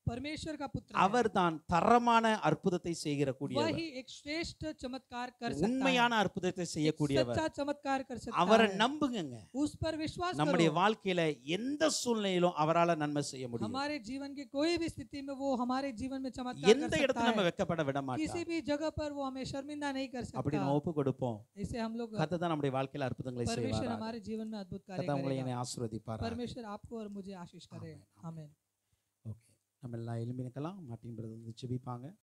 परमेश्वर का पुत्र है। அவர் தான் தரமான அற்புதத்தை செய்கிற கூடியவர், वही एक श्रेष्ठ चमत्कार कर सकता உண்மையான है, அற்புதத்தை एक செய்யக்கூடியவர். सच्चा चमत्कार कर सकता அவரை है। நம்புங்க. उस पर विश्वास நம்முடைய करो। வாழ்க்கையில எந்த சூழ்நிலையிலும் அவரால நன்மை செய்ய முடியும். हमारे जीवन के कोई भी स्थिति में वो हमारे जीवन में चमत्कार எந்த कर இடத்துல सकता நம்ம है। வெட்கப்பட விட किसी மாட்டார். भी जगह पर वो हमें शर्मिंदा नहीं कर அப்படி सकता। நம்ம ஒப்பு கொடுப்போம். इसे हम लोग கர்த்தர் தான் நம்முடைய வாழ்க்கையில அற்புதங்களை परमेश्वर செய்வார். हमारे जीवन में अद्भुत कार्य கர்த்தர் உங்களை करेगा। என்னை ஆசீர்வதிப்பார். परमेश्वर आपको और मुझे आशीष करे। आमीन। ஓகே, நம்ம எல்லாம் எழும்பி நிற்கலாம். மார்ட்டின் பிரதர் வந்து ஜெபிப்பாங்க.